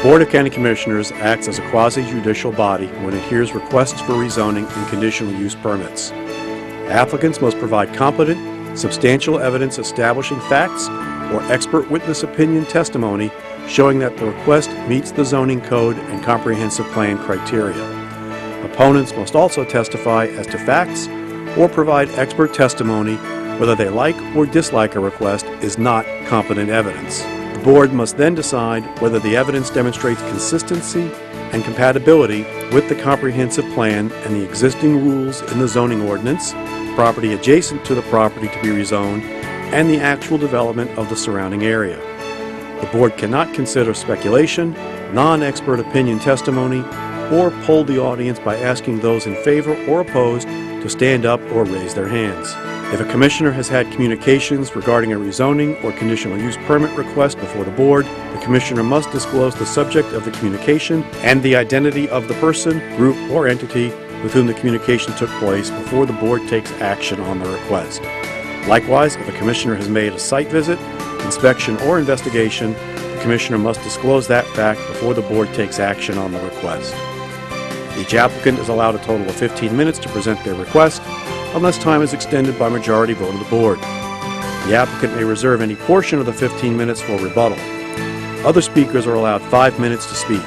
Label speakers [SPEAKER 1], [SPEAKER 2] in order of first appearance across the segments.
[SPEAKER 1] Board of County Commissioners acts as a quasi-judicial body when it hears requests for rezoning and conditional use permits. Applicants must provide competent, substantial evidence establishing facts or expert witness opinion testimony showing that the request meets the zoning code and comprehensive plan criteria. Opponents must also testify as to facts or provide expert testimony whether they like or dislike a request is not competent evidence. The board must then decide whether the evidence demonstrates consistency and compatibility with the comprehensive plan and the existing rules in the zoning ordinance, property adjacent to the property to be rezoned, and the actual development of the surrounding area. The board cannot consider speculation, non-expert opinion testimony, or poll the audience by asking those in favor or opposed to stand up or raise their hands. If a commissioner has had communications regarding a rezoning or conditional use permit request before the board, the commissioner must disclose the subject of the communication and the identity of the person, group, or entity with whom the communication took place before the board takes action on the request. Likewise, if a commissioner has made a site visit, inspection, or investigation, the commissioner must disclose that fact before the board takes action on the request. Each applicant is allowed a total of 15 minutes to present their request, unless time is extended by majority vote of the board. The applicant may reserve any portion of the 15 minutes for rebuttal. Other speakers are allowed 5 minutes to speak.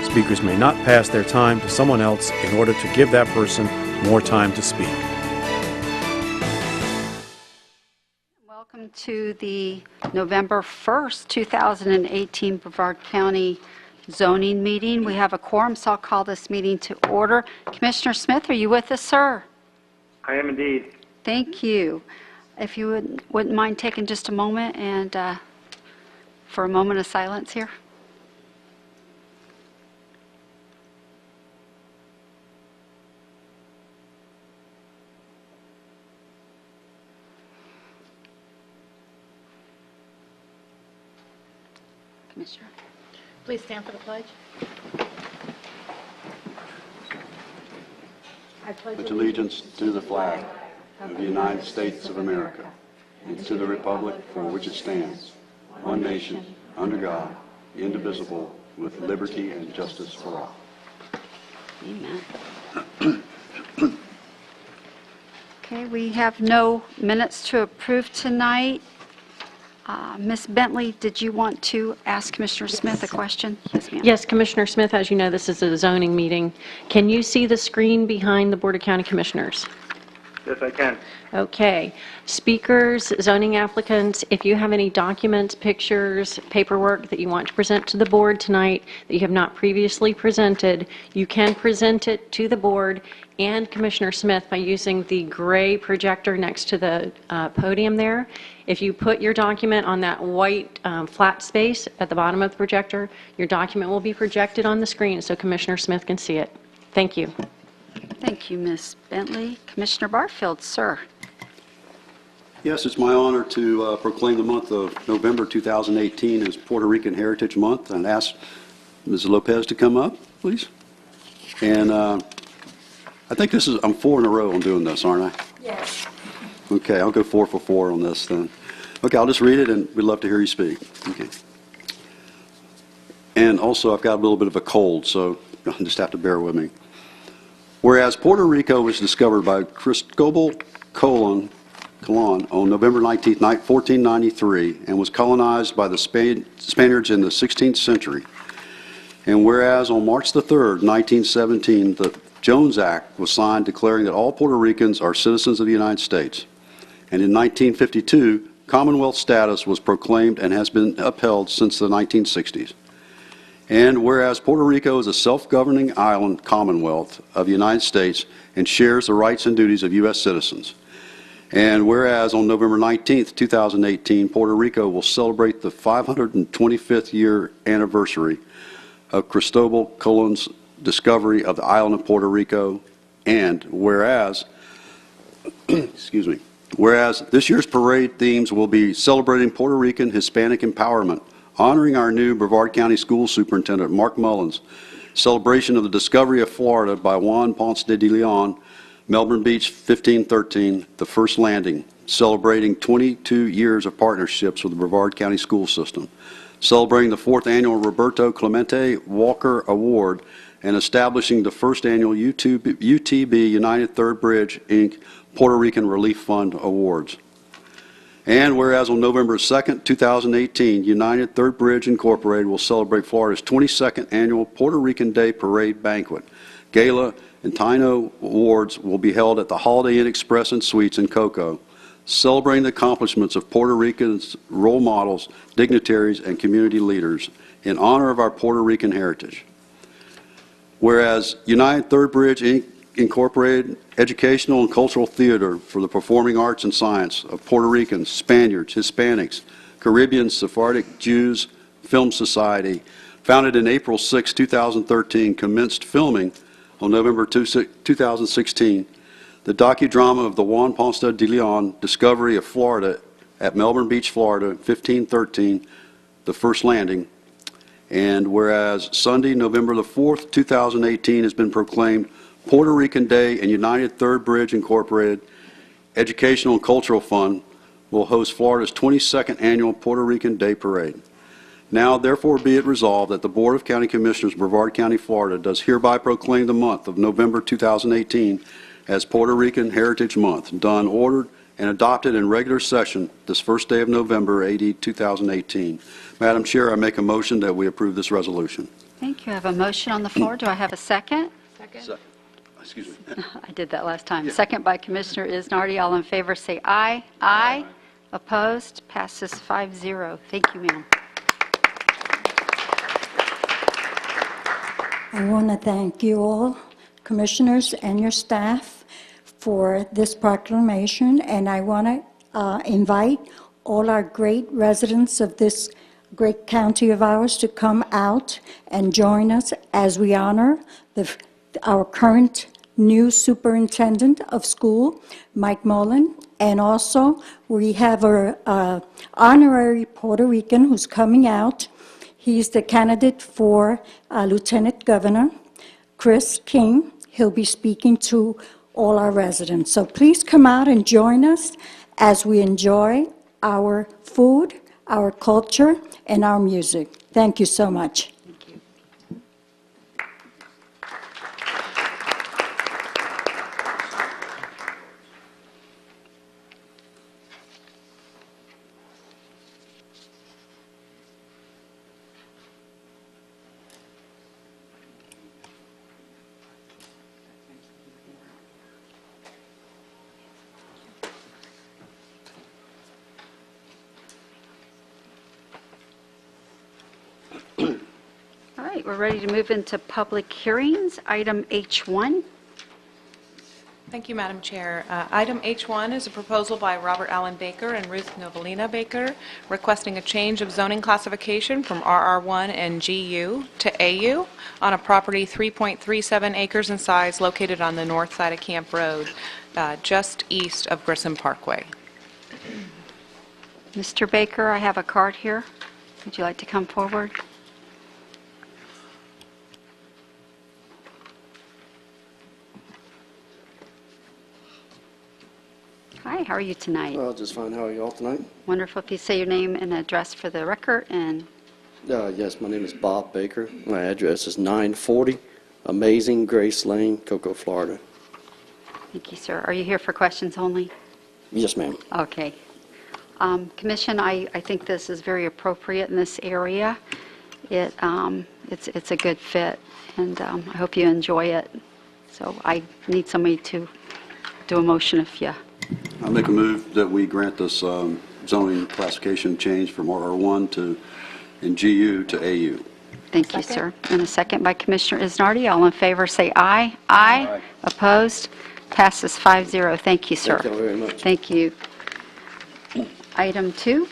[SPEAKER 1] Speakers may not pass their time to someone else in order to give that person more time to speak.
[SPEAKER 2] Welcome to the November 1st, 2018 Brevard County zoning meeting. We have a quorum, so I'll call this meeting to order. Commissioner Smith, are you with us, sir?
[SPEAKER 3] I am indeed.
[SPEAKER 2] Thank you. If you wouldn't mind taking just a moment and for a moment of silence here. Commissioner.
[SPEAKER 4] Please stand for the pledge. I
[SPEAKER 5] pledge allegiance to the flag of the United States of America and to the republic for which it stands, one nation, under God, indivisible, with liberty and justice for all.
[SPEAKER 2] Amen. Okay, we have no minutes to approve tonight. Ms. Bentley, did you want to ask Commissioner Smith a question? Yes, ma'am.
[SPEAKER 4] Yes, Commissioner Smith, as you know, this is a zoning meeting. Can you see the screen behind the Board of County Commissioners?
[SPEAKER 3] Yes, I can.
[SPEAKER 4] Okay. Speakers, zoning applicants, if you have any documents, pictures, paperwork that you want to present to the board tonight that you have not previously presented, you can present it to the board and Commissioner Smith by using the gray projector next to the podium there. If you put your document on that white flat space at the bottom of the projector, your document will be projected on the screen so Commissioner Smith can see it. Thank you.
[SPEAKER 2] Thank you, Ms. Bentley. Commissioner Barfield, sir.
[SPEAKER 5] Yes, it's my honor to proclaim the month of November 2018 as Puerto Rican Heritage Month, and ask Ms. Lopez to come up, please. And I think this is, I'm 4 in a row on doing this, aren't I?
[SPEAKER 4] Yes.
[SPEAKER 5] Okay, I'll go 4 for 4 on this then. Okay, I'll just read it, and we'd love to hear you speak. Okay. And also, I've got a little bit of a cold, so you'll just have to bear with me. Whereas Puerto Rico was discovered by Cristobal Colon on November 19, 1493, and was colonized by the Spaniards in the 16th century. And whereas on March the 3rd, 1917, the Jones Act was signed declaring that all Puerto Ricans are citizens of the United States. And in 1952, Commonwealth status was proclaimed and has been upheld since the 1960s. And whereas Puerto Rico is a self-governing island commonwealth of the United States and shares the rights and duties of U.S. citizens. And whereas on November 19, 2018, Puerto Rico will celebrate the 525th year anniversary of Cristobal Colon's discovery of the island of Puerto Rico. And whereas, excuse me, whereas this year's parade themes will be celebrating Puerto Rican Hispanic empowerment, honoring our new Brevard County School Superintendent, Mark Mullins, celebration of the discovery of Florida by Juan Ponce de Leon, Melbourne Beach 1513, the first landing, celebrating 22 years of partnerships with the Brevard County School System, celebrating the 4th Annual Roberto Clemente Walker Award, and establishing the first annual UTB United Third Bridge, Inc. Puerto Rican Relief Fund Awards. And whereas on November 2nd, 2018, United Third Bridge Incorporated will celebrate Florida's 22nd Annual Puerto Rican Day Parade Banquet. Gala and Taino Awards will be held at the Holiday Inn Express and Suites in Cocoa, celebrating the accomplishments of Puerto Ricans' role models, dignitaries, and community leaders in honor of our Puerto Rican heritage. Whereas United Third Bridge Incorporated Educational and Cultural Theater for the Performing Arts and Science of Puerto Ricans, Spaniards, Hispanics, Caribbean, Sephardic Jews Film Society, founded in April 6, 2013, commenced filming on November 2016 the docudrama of the Juan Ponce de Leon Discovery of Florida at Melbourne Beach, Florida, 1513, The First Landing. And whereas Sunday, November the 4th, 2018, has been proclaimed Puerto Rican Day, and United Third Bridge Incorporated Educational and Cultural Fund will host Florida's 22nd Annual Puerto Rican Day Parade. Now, therefore, be it resolved that the Board of County Commissioners, Brevard County, Florida, does hereby proclaim the month of November 2018 as Puerto Rican Heritage Month, done, ordered, and adopted in regular session this first day of November, AD 2018. Madam Chair, I make a motion that we approve this resolution.
[SPEAKER 2] Thank you. I have a motion on the floor. Do I have a second?
[SPEAKER 5] Excuse me.
[SPEAKER 2] I did that last time. Second by Commissioner Isnardi. All in favor say aye. Aye. Opposed? Passes 5-0. Thank you, ma'am.
[SPEAKER 6] I want to thank you all, commissioners and your staff, for this proclamation, and I want to invite all our great residents of this great county of ours to come out and join us as we honor our current new superintendent of school, Mike Mullen, and also we have our honorary Puerto Rican who's coming out. He's the candidate for Lieutenant Governor, Chris King. He'll be speaking to all our residents. So please come out and join us as we enjoy our food, our culture, and our music. Thank you so much.
[SPEAKER 2] Thank you. All right, we're ready to move into public hearings. Item H1.
[SPEAKER 7] Thank you, Madam Chair. Item H1 is a proposal by Robert Allen Baker and Ruth Novelina Baker requesting a change of zoning classification from RR1 and GU to AU on a property 3.37 acres in size located on the north side of Camp Road, just east of Grissom Parkway.
[SPEAKER 2] Mr. Baker, I have a card here. Would you like to come forward? Hi, how are you tonight?
[SPEAKER 8] Well, just fine. How are you all tonight?
[SPEAKER 2] Wonderful. If you say your name and address for the record, and
[SPEAKER 8] Yes, my name is Bob Baker. My address is 940 Amazing Grace Lane, Cocoa, Florida.
[SPEAKER 2] thank you, sir. Are you here for questions only?
[SPEAKER 8] Yes, ma'am.
[SPEAKER 2] Okay. Commission, I think this is very appropriate in this area. It's a good fit, and I hope you enjoy it. So I need somebody to do a motion if you...
[SPEAKER 5] I make a move that we grant this zoning classification change from RR1 to, and GU to AU.
[SPEAKER 2] Thank you, sir. And a second by Commissioner Isnardi. All in favor, say aye. Aye. Opposed? Passes 5-0. Thank you, sir.
[SPEAKER 8] Thank you very much.
[SPEAKER 2] Thank you. Item 2.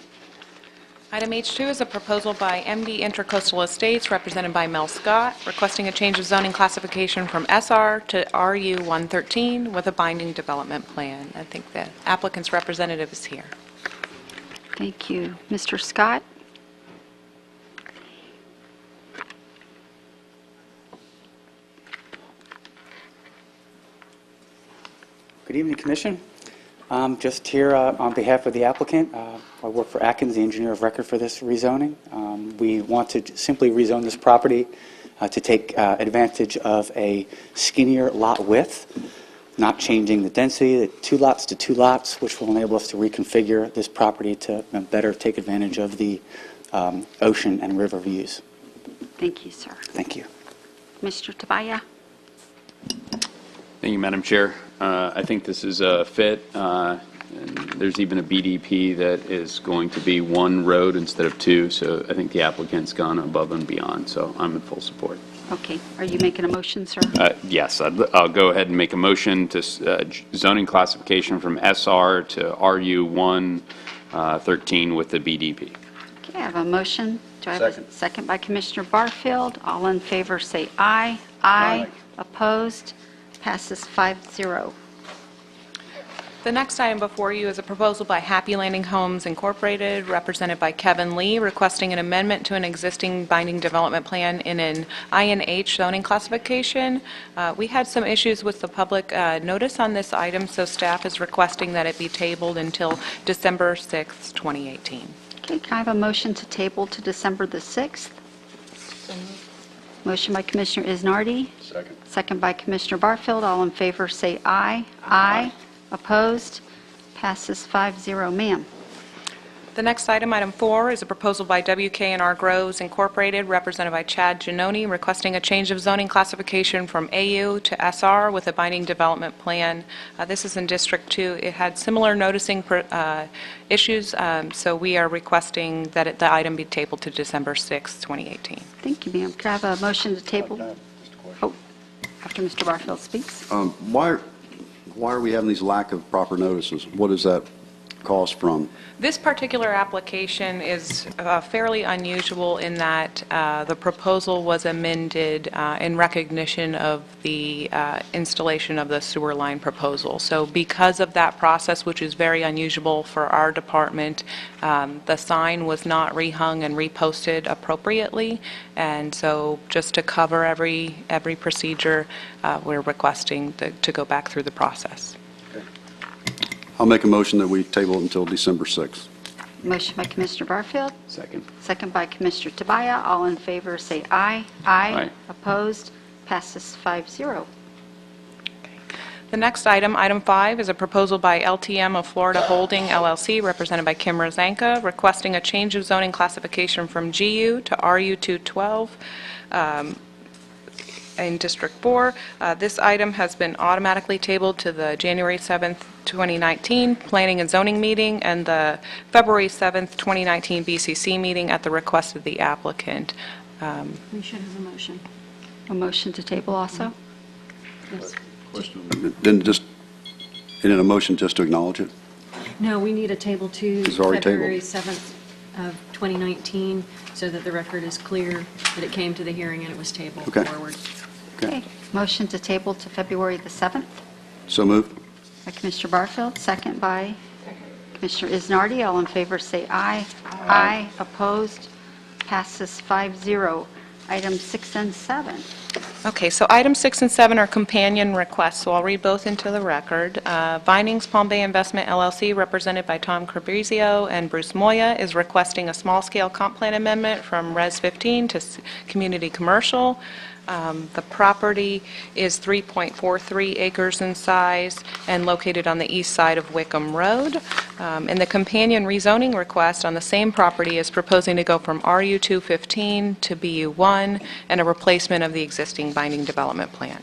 [SPEAKER 7] Item H2 is a proposal by MD Intracoastal Estates, represented by Mel Scott, requesting a change of zoning classification from SR to RU 113 with a binding development plan. I think the applicant's representative is here.
[SPEAKER 2] Thank you. Mr. Scott?
[SPEAKER 9] Good evening, Commission. Just here on behalf of the applicant. I work for Atkins, the engineer of record for this rezoning. We want to simply rezone this property to take advantage of a skinnier lot width, not changing the density, the 2 lots to 2 lots, which will enable us to reconfigure this property to better take advantage of the ocean and river views.
[SPEAKER 2] Thank you, sir.
[SPEAKER 9] Thank you.
[SPEAKER 2] Mr. Tabaya?
[SPEAKER 10] Thank you, Madam Chair. I think this is a fit. And there's even a BDP that is going to be 1 road instead of 2, so I think the applicant's gone above and beyond, so I'm in full support.
[SPEAKER 2] Okay. Are you making a motion, sir?
[SPEAKER 10] Yes, I'll go ahead and make a motion to zoning classification from SR to RU1 13 with the BDP.
[SPEAKER 2] Okay, I have a motion. Do I have a second by Commissioner Barfield? All in favor say aye. Aye. Opposed? Passes 5-0.
[SPEAKER 7] The next item before you is a proposal by Happy Landing Homes Incorporated, represented by Kevin Lee, requesting an amendment to an existing binding development plan in an INH zoning classification. We had some issues with the public notice on this item, so staff is requesting that it be tabled until December 6th, 2018.
[SPEAKER 2] Okay, can I have a motion to table to December the 6th? Motion by Commissioner Isnardi.
[SPEAKER 5] Second.
[SPEAKER 2] Second by Commissioner Barfield. All in favor say aye. Aye. Opposed? Passes 5-0. Ma'am.
[SPEAKER 7] The next item, item 4, is a proposal by WK&R Grows Incorporated, represented by Chad Giannone, requesting a change of zoning classification from AU to SR with a binding development plan. This is in District 2. It had similar noticing issues, so we are requesting that the item be tabled to December 6, 2018.
[SPEAKER 2] Thank you, ma'am. Could I have a motion to table? Oh, after Mr. Barfield speaks.
[SPEAKER 5] Why are we having these lack of proper notices? What is that caused from?
[SPEAKER 7] This particular application is fairly unusual in that the proposal was amended in recognition of the installation of the sewer line proposal. So because of that process, which is very unusual for our department, the sign was not rehung and reposted appropriately. And so just to cover every procedure, we're requesting to go back through the process.
[SPEAKER 5] I'll make a motion that we table it until December 6th.
[SPEAKER 2] Motion by Commissioner Barfield.
[SPEAKER 10] Second.
[SPEAKER 2] Second by Commissioner Tabaya. All in favor say aye.
[SPEAKER 10] Aye.
[SPEAKER 2] Opposed? Passes 5-0.
[SPEAKER 7] The next item, item 5, is a proposal by LTM of Florida Holding LLC, represented by Kim Rozanka, requesting a change of zoning classification from GU to RU212 in District 4. This item has been automatically tabled to the January 7th, 2019 Planning and Zoning meeting and the February 7th, 2019 BCC meeting at the request of the applicant.
[SPEAKER 4] We should have a motion.
[SPEAKER 2] A motion to table also?
[SPEAKER 4] Yes.
[SPEAKER 5] Then just, in a motion just to acknowledge it?
[SPEAKER 4] No, we need a table to
[SPEAKER 5] It's already
[SPEAKER 4] February
[SPEAKER 5] tabled.
[SPEAKER 4] 7th of 2019, so that the record is clear that it came to the hearing and it was tabled
[SPEAKER 5] Okay.
[SPEAKER 4] forward.
[SPEAKER 2] Okay. Motion to table to February the 7th
[SPEAKER 5] So moved.
[SPEAKER 2] by Commissioner Barfield, second by Commissioner Isnardi. All in favor say aye. Aye. Opposed? Passes 5-0. Items 6 and 7.
[SPEAKER 7] Okay, so items 6 and 7 are companion requests, so I'll read both into the record. Vinings Palm Bay Investment LLC, represented by Tom Carbrizio and Bruce Moya, is requesting a small-scale comp plan amendment from Res 15 to Community Commercial. The property is 3.43 acres in size and located on the east side of Wickham Road. And the companion rezoning request on the same property is proposing to go from RU215 to BU1 and a replacement of the existing binding development plan.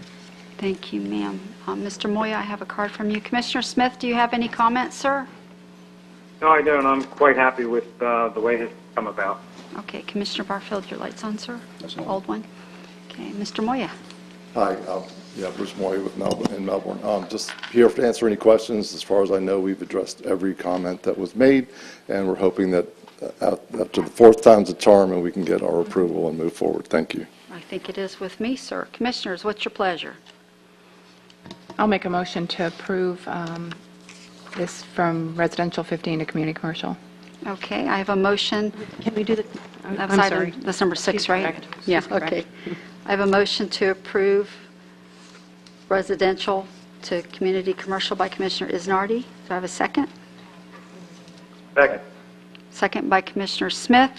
[SPEAKER 2] Thank you, ma'am. Mr. Moya, I have a card from you. Commissioner Smith, do you have any comments, sir?
[SPEAKER 3] No, I don't. I'm quite happy with the way it's come about.
[SPEAKER 2] Okay, Commissioner Barfield, your light's on, sir?
[SPEAKER 5] That's on.
[SPEAKER 2] Old one? Okay, Mr. Moya.
[SPEAKER 11] Hi, Bruce Moy with Melbourne. Just here to answer any questions. As far as I know, we've addressed every comment that was made, and we're hoping that after the fourth time's a charm, and we can get our approval and move forward. Thank you.
[SPEAKER 2] I think it is with me, sir. Commissioners, what's your pleasure?
[SPEAKER 12] I'll make a motion to approve this from residential 15 to community commercial.
[SPEAKER 2] Okay, I have a motion.
[SPEAKER 4] Can we do the,
[SPEAKER 2] That's
[SPEAKER 4] I'm
[SPEAKER 2] item-
[SPEAKER 4] sorry.
[SPEAKER 2] That's number 6, right?
[SPEAKER 4] Correct.
[SPEAKER 2] Yeah,
[SPEAKER 4] Correct.
[SPEAKER 2] okay. I have a motion to approve residential to community commercial by Commissioner Isnardi. Do I have a second?
[SPEAKER 3] Second.
[SPEAKER 2] Second by Commissioner Smith.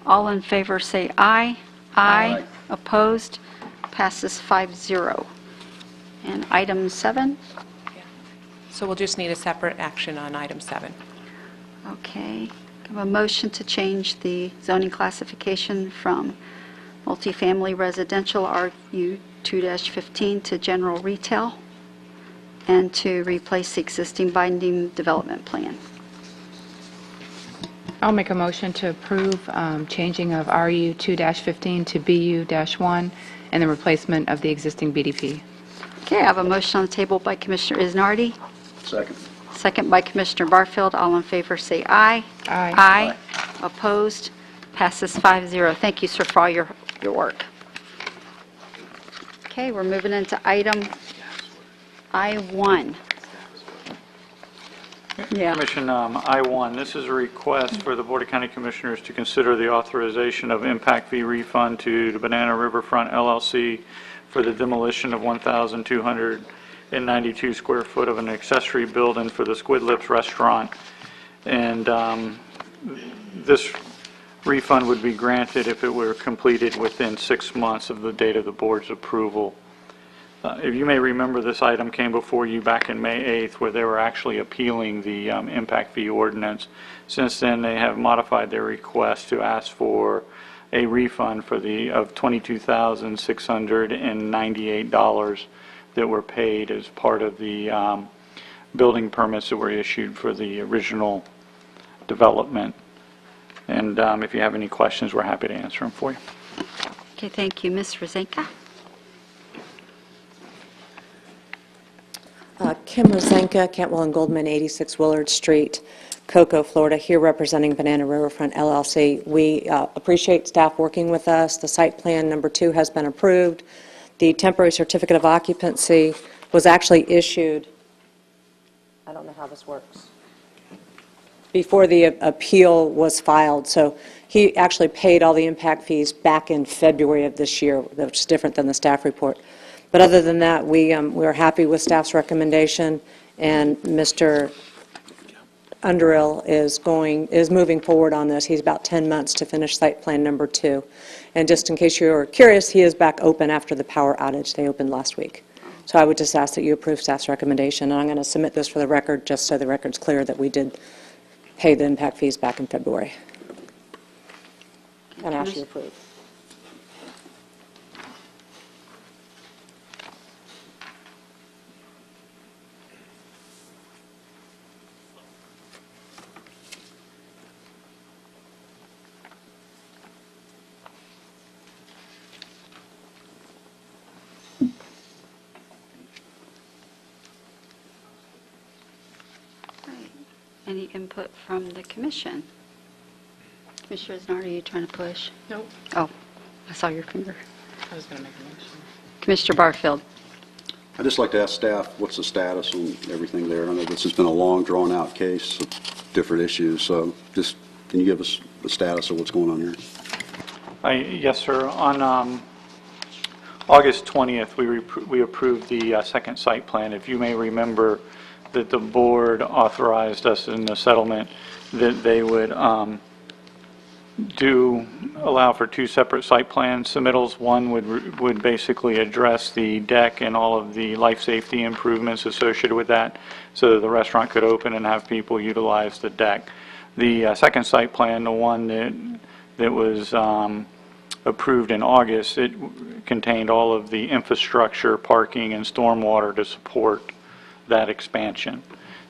[SPEAKER 2] All in favor say aye. Aye. Opposed? Passes 5-0. And item 7?
[SPEAKER 7] So we'll just need a separate action on item 7.
[SPEAKER 2] Okay. Have a motion to change the zoning classification from multifamily residential RU 2-15 to general retail and to replace the existing binding development plan.
[SPEAKER 12] I'll make a motion to approve changing of RU 2-15 to BU-1 and the replacement of the existing BDP.
[SPEAKER 2] Okay, I have a motion on the table by Commissioner Isnardi,
[SPEAKER 5] Second.
[SPEAKER 2] second by Commissioner Barfield. All in favor say aye.
[SPEAKER 12] Aye.
[SPEAKER 2] Aye. Opposed? Passes 5-0. Thank you, sir, for all your work. Okay, we're moving into item I-1. Yeah.
[SPEAKER 13] Commission, I-1, this is a request for the Board of County Commissioners to consider the authorization of impact fee refund to the Banana Riverfront LLC for the demolition of 1,292 square foot of an accessory building for the Squid Lips Restaurant. And this refund would be granted if it were completed within 6 months of the date of the board's approval. If you may remember, this item came before you back in May 8th, where they were actually appealing the impact fee ordinance. Since then, they have modified their request to ask for a refund for of $22,698 that were paid as part of the building permits that were issued for the original development. And if you have any questions, we're happy to answer them for you.
[SPEAKER 2] Okay, thank you. Ms. Rosenka?
[SPEAKER 14] Kim Rosenka, Cantwell and Goldman, 86 Willard Street, Cocoa, Florida, here representing Banana Riverfront LLC. We appreciate staff working with us. The site plan number 2 has been approved. The temporary certificate of occupancy was actually issued, I don't know how this works, before the appeal was filed. So he actually paid all the impact fees back in February of this year, which is different than the staff report. But other than that, we're happy with staff's recommendation, and Mr. Underhill is moving forward on this. He's about 10 months to finish site plan number 2. And just in case you're curious, he is back open after the power outage. They opened last week. So I would just ask that you approve staff's recommendation, and I'm going to submit this for the record, just so the record's clear that we did pay the impact fees back in February. And ask you to approve.
[SPEAKER 2] Any input from the commission? Commissioner Isnardi, are you trying to push?
[SPEAKER 12] Nope.
[SPEAKER 2] Oh, I saw your finger.
[SPEAKER 12] I was going to make a motion.
[SPEAKER 2] Commissioner Barfield.
[SPEAKER 5] I'd just like to ask staff, what's the status on everything there? I know this has been a long, drawn-out case of different issues, so just, can you give us the status of what's going on here?
[SPEAKER 13] Yes, sir. On August 20th, we approved the second site plan. If you may remember that the board authorized us in the settlement that they would allow for 2 separate site plan submittals. One would basically address the deck and all of the life safety improvements associated with that, so that the restaurant could open and have people utilize the deck. The second site plan, the one that was approved in August, it contained all of the infrastructure, parking, and stormwater to support that expansion.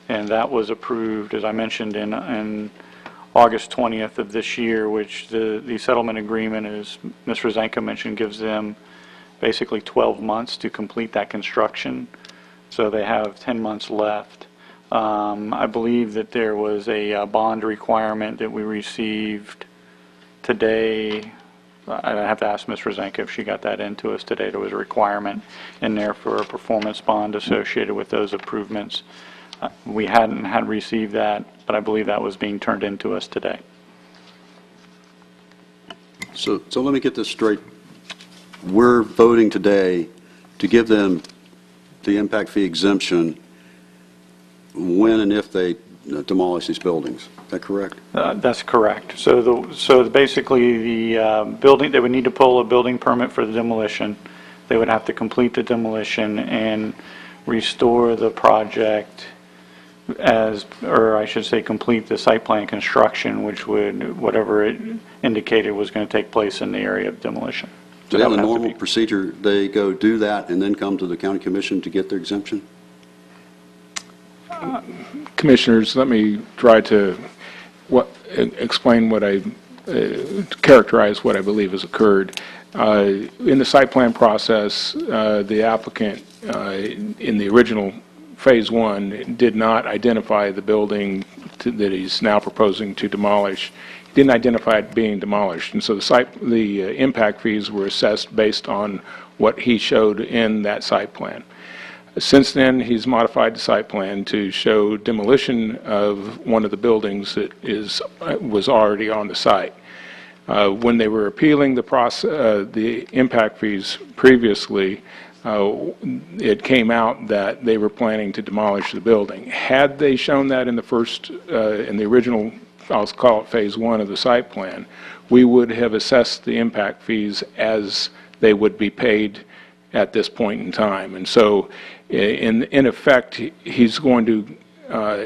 [SPEAKER 13] And that was approved, as I mentioned, in August 20th of this year, which the settlement agreement, as Ms. Rosenka mentioned, gives them basically 12 months to complete that construction. So they have 10 months left. I believe that there was a bond requirement that we received today. I have to ask Ms. Rosenka if she got that into us today. There was a requirement in there for a performance bond associated with those improvements. We hadn't received that, but I believe that was being turned into us today.
[SPEAKER 5] So let me get this straight. We're voting today to give them the impact fee exemption when and if they demolish these buildings. Is that correct?
[SPEAKER 13] That's correct. So basically, the building, they would need to pull a building permit for the demolition. They would have to complete the demolition and restore the project or I should say, complete the site plan construction, which would, whatever it indicated was going to take place in the area of demolition.
[SPEAKER 5] So
[SPEAKER 13] that
[SPEAKER 5] in
[SPEAKER 13] would
[SPEAKER 5] the
[SPEAKER 13] have to
[SPEAKER 5] normal
[SPEAKER 13] be-
[SPEAKER 5] procedure, they go do that and then come to the county commission to get their exemption?
[SPEAKER 15] Commissioners, let me try to explain what characterize what I believe has occurred. In the site plan process, the applicant, in the original Phase 1, did not identify the building that he's now proposing to demolish. He didn't identify it being demolished, and so the impact fees were assessed based on what he showed in that site plan. Since then, he's modified the site plan to show demolition of one of the buildings that was already on the site. When they were appealing the impact fees previously, it came out that they were planning to demolish the building. Had they shown that in the original, I'll call it Phase 1 of the site plan, we would have assessed the impact fees as they would be paid at this point in time. And so, in effect, he's going to,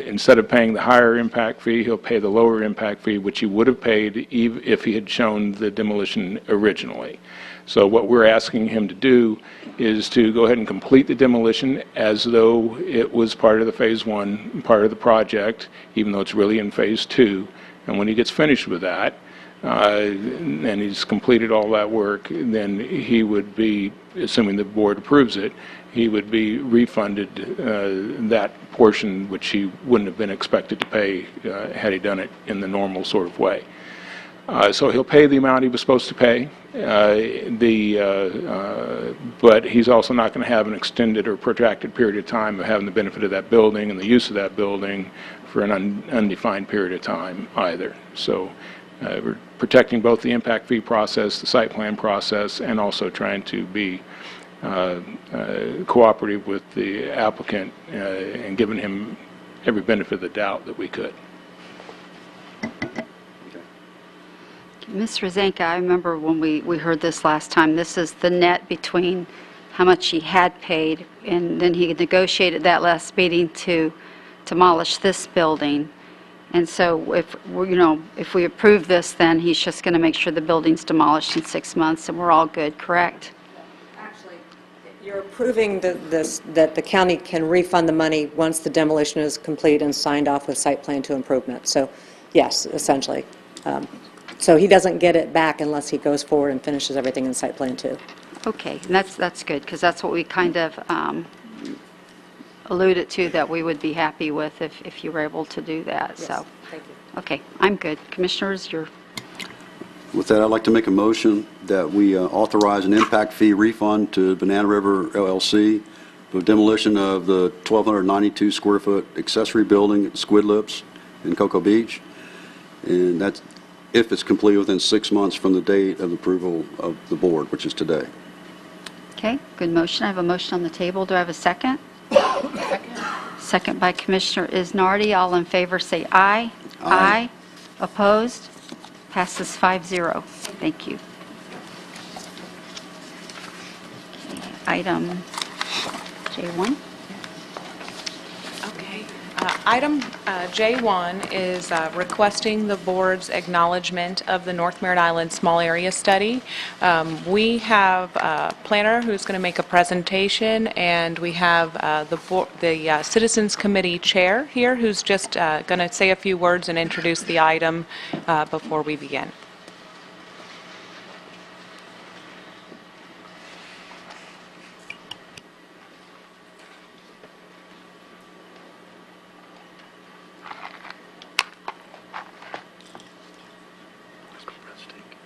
[SPEAKER 15] instead of paying the higher impact fee, he'll pay the lower impact fee, which he would have paid if he had shown the demolition originally. So what we're asking him to do is to go ahead and complete the demolition as though it was part of the Phase 1, part of the project, even though it's really in Phase 2. And when he gets finished with that, and he's completed all that work, then he would be, assuming the board approves it, he would be refunded that portion which he wouldn't have been expected to pay had he done it in the normal sort of way. So he'll pay the amount he was supposed to pay, but he's also not going to have an extended or protracted period of time of having the benefit of that building and the use of that building for an undefined period of time either. So we're protecting both the impact fee process, the site plan process, and also trying to be cooperative with the applicant and giving him every benefit of the doubt that we could.
[SPEAKER 2] Ms. Rosanka, I remember when we heard this last time, this is the net between how much he had paid, and then he negotiated that last meeting to demolish this building. And so if we approve this, then he's just going to make sure the building's demolished in 6 months, and we're all good, correct?
[SPEAKER 14] Actually, you're approving that the county can refund the money once the demolition is complete and signed off with site plan to improvement. So, yes, essentially. So he doesn't get it back unless he goes forward and finishes everything in site plan too.
[SPEAKER 2] Okay, and that's good, because that's what we kind of alluded to, that we would be happy with if you were able to do that.
[SPEAKER 14] Yes,
[SPEAKER 2] so,
[SPEAKER 14] thank you.
[SPEAKER 2] Okay, I'm good. Commissioners, you're...
[SPEAKER 5] With that, I'd like to make a motion that we authorize an impact fee refund to Banana River LLC for demolition of the 1,292 square foot accessory building at Squid Lips in Cocoa Beach. And that's if it's completed within 6 months from the date of approval of the board, which is today.
[SPEAKER 2] Okay, good motion. I have a motion on the table. Do I have a second? Second by Commissioner Isnardi. All in favor say aye. Aye. Opposed? Passes 5-0. Thank you. Okay, item J1.
[SPEAKER 7] Okay. Item J1 is requesting the board's acknowledgement of the North Merritt Island Small Area Study. We have a planner who's going to make a presentation, and we have the Citizens Committee Chair here who's just going to say a few words and introduce the item before we begin.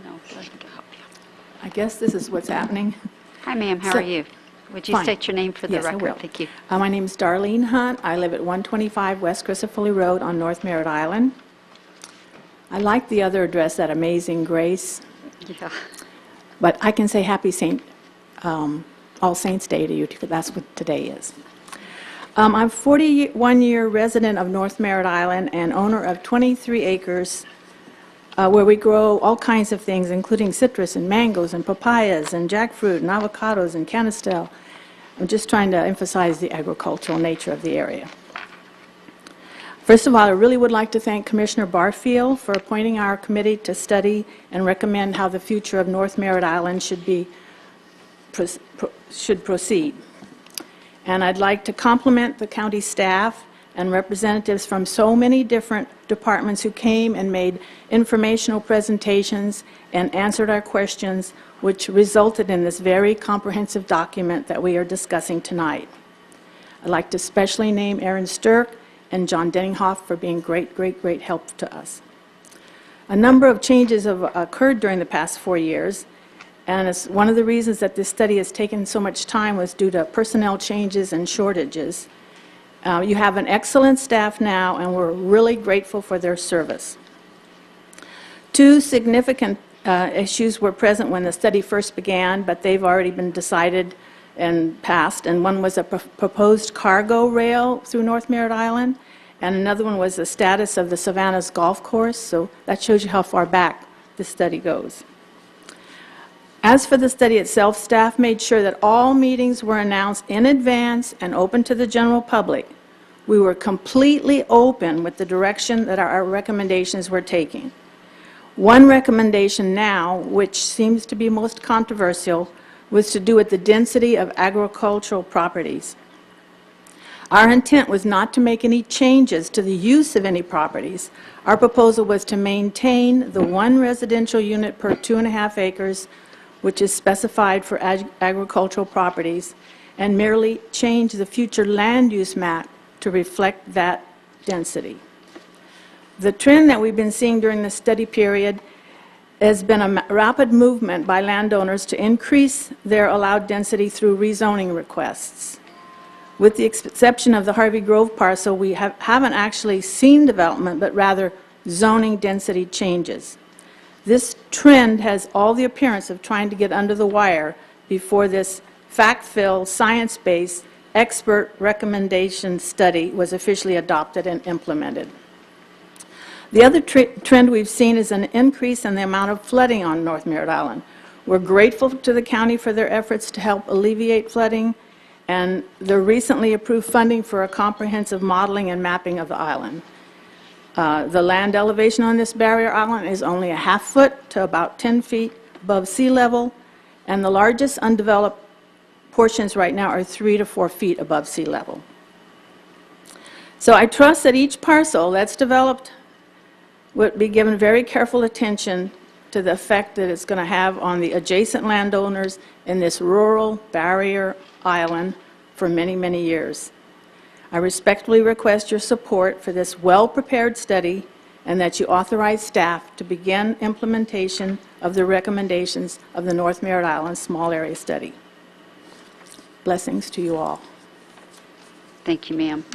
[SPEAKER 2] No, doesn't help you.
[SPEAKER 16] I guess this is what's happening.
[SPEAKER 2] Hi, ma'am. How
[SPEAKER 16] So-
[SPEAKER 2] are you? Would you
[SPEAKER 16] Fine.
[SPEAKER 2] state your name for the
[SPEAKER 16] Yes, I
[SPEAKER 2] record?
[SPEAKER 16] will.
[SPEAKER 2] Thank you.
[SPEAKER 16] My name is Darlene Hunt. I live at 125 West Crisafulli Road on North Merritt Island. I like the other address, that Amazing Grace,
[SPEAKER 2] Yeah.
[SPEAKER 16] but I can say Happy All Saints Day to you, because that's what today is. I'm a 41-year resident of North Merritt Island and owner of 23 acres where we grow all kinds of things, including citrus and mangoes and papayas and jackfruit and avocados and canistel. I'm just trying to emphasize the agricultural nature of the area. First of all, I really would like to thank Commissioner Barfield for appointing our committee to study and recommend how the future of North Merritt Island should proceed. And I'd like to compliment the county staff and representatives from so many different departments who came and made informational presentations and answered our questions, which resulted in this very comprehensive document that we are discussing tonight. I'd like to especially name Aaron Sturck and John Denninghoff for being great help to us. A number of changes have occurred during the past 4 years, and it's one of the reasons that this study has taken so much time was due to personnel changes and shortages. You have an excellent staff now, and we're really grateful for their service. 2 significant issues were present when the study first began, but they've already been decided and passed, and one was a proposed cargo rail through North Merritt Island, and another one was the status of the Savannah's golf course, so that shows you how far back the study goes. As for the study itself, staff made sure that all meetings were announced in advance and open to the general public. We were completely open with the direction that our recommendations were taking. One recommendation now, which seems to be most controversial, was to do with the density of agricultural properties. Our intent was not to make any changes to the use of any properties. Our proposal was to maintain the 1 residential unit per 2.5 acres, which is specified for agricultural properties, and merely change the future land use map to reflect that density. The trend that we've been seeing during the study period has been a rapid movement by landowners to increase their allowed density through rezoning requests. With the exception of the Harvey Grove parcel, we haven't actually seen development, but rather zoning density changes. This trend has all the appearance of trying to get under the wire before this fact-filled, science-based, expert recommendation study was officially adopted and implemented. The other trend we've seen is an increase in the amount of flooding on North Merritt Island. We're grateful to the county for their efforts to help alleviate flooding and the recently approved funding for a comprehensive modeling and mapping of the island. The land elevation on this barrier island is only a ½ foot to about 10 feet above sea level, and the largest undeveloped portions right now are 3 to 4 feet above sea level. So I trust that each parcel that's developed would be given very careful attention to the effect that it's going to have on the adjacent landowners in this rural barrier island for many, many years. I respectfully request your support for this well-prepared study and that you authorize staff to begin implementation of the recommendations of the North Merritt Island Small Area Study. Blessings to you all.
[SPEAKER 2] Thank you, ma'am.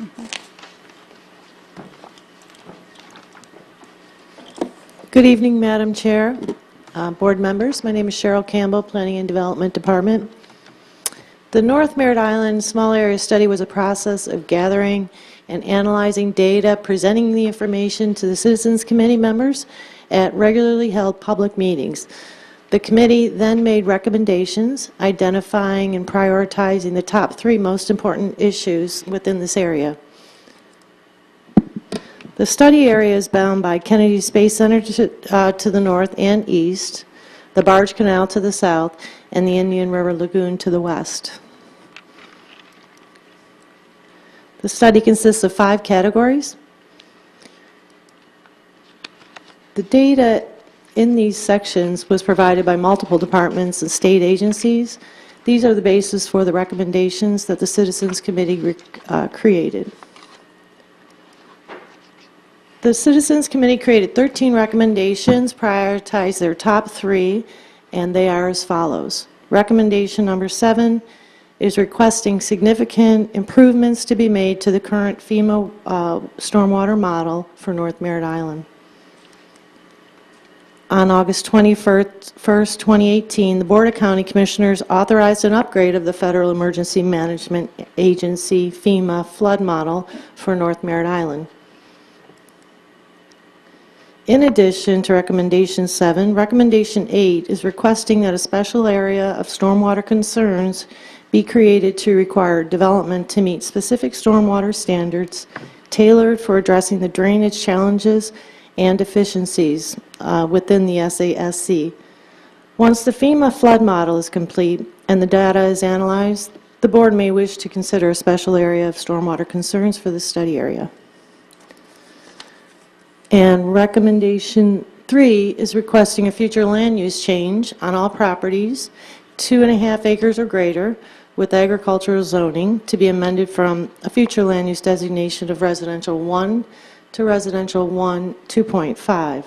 [SPEAKER 17] Good evening, Madam Chair, board members. My name is Cheryl Campbell, Planning and Development Department. The North Merritt Island Small Area Study was a process of gathering and analyzing data, presenting the information to the Citizens Committee members at regularly held public meetings. The committee then made recommendations identifying and prioritizing the top 3 most important issues within this area. The study area is bound by Kennedy Space Center to the north and east, the Barge Canal to the south, and the Indian River Lagoon to the west. The study consists of 5 categories. The data in these sections was provided by multiple departments and state agencies. These are the basis for the recommendations that the Citizens Committee created. The Citizens Committee created 13 recommendations, prioritized their top 3, and they are as follows. Recommendation number 7 is requesting significant improvements to be made to the current FEMA stormwater model for North Merritt Island. On August 21st, 2018, the Board of County Commissioners authorized an upgrade of the Federal Emergency Management Agency FEMA flood model for North Merritt Island. In addition to Recommendation 7, Recommendation 8 is requesting that a special area of stormwater concerns be created to require development to meet specific stormwater standards tailored for addressing the drainage challenges and deficiencies within the SASC. Once the FEMA flood model is complete and the data is analyzed, the board may wish to consider a special area of stormwater concerns for the study area. And Recommendation 3 is requesting a future land use change on all properties 2.5 acres or greater with agricultural zoning to be amended from a future land use designation of residential 1 to residential 1 2.5.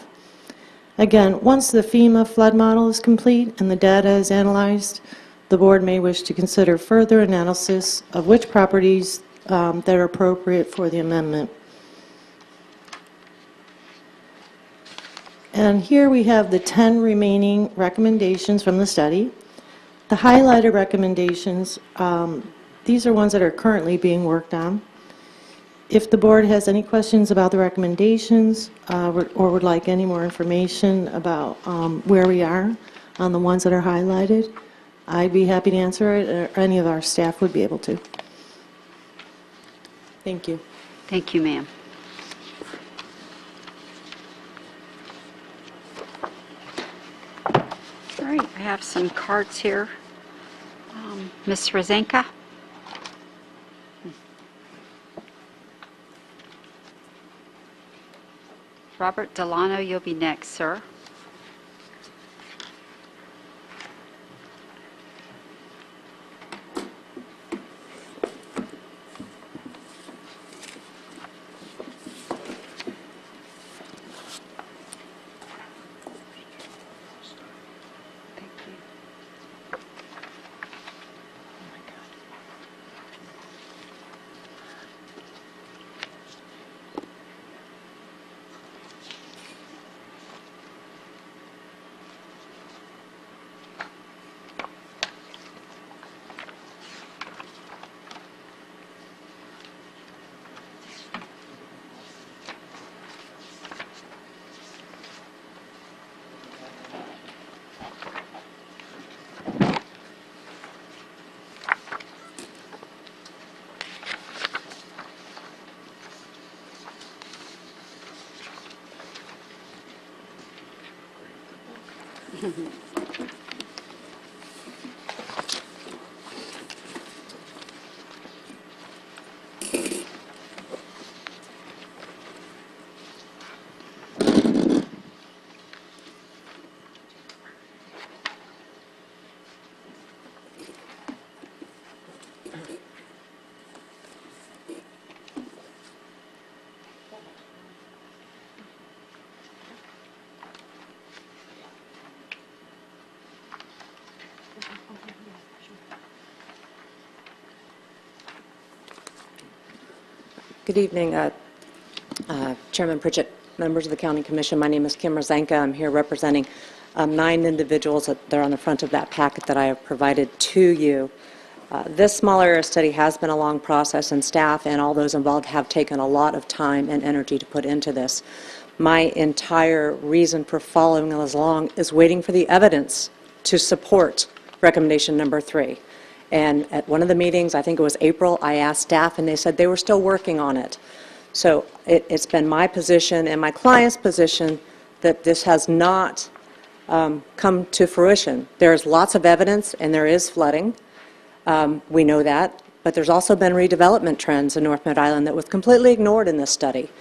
[SPEAKER 17] Again, once the FEMA flood model is complete and the data is analyzed, the board may wish to consider further analysis of which properties that are appropriate for the amendment. And here we have the 10 remaining recommendations from the study. The highlighted recommendations, these are ones that are currently being worked on. If the board has any questions about the recommendations or would like any more information about where we are on the ones that are highlighted, I'd be happy to answer it, or any of our staff would be able to. Thank you.
[SPEAKER 2] Thank you, ma'am. All right, I have some cards here. Ms. Rozenka? Robert Delano, you'll be next, sir.
[SPEAKER 14] Good evening, Chairman Pritchett, members of the County Commission. My name is Kim Rozenka. I'm here representing 9 individuals. They're on the front of that packet that I have provided to you. This small area study has been a long process, and staff and all those involved have taken a lot of time and energy to put into this. My entire reason for following this along is waiting for the evidence to support recommendation number 3. And at one of the meetings, I think it was April, I asked staff, and they said they were still working on it. So it's been my position and my client's position that this has not come to fruition. There's lots of evidence, and there is flooding. We know that. But there's also been redevelopment trends in North Merritt Island that was completely ignored in this study.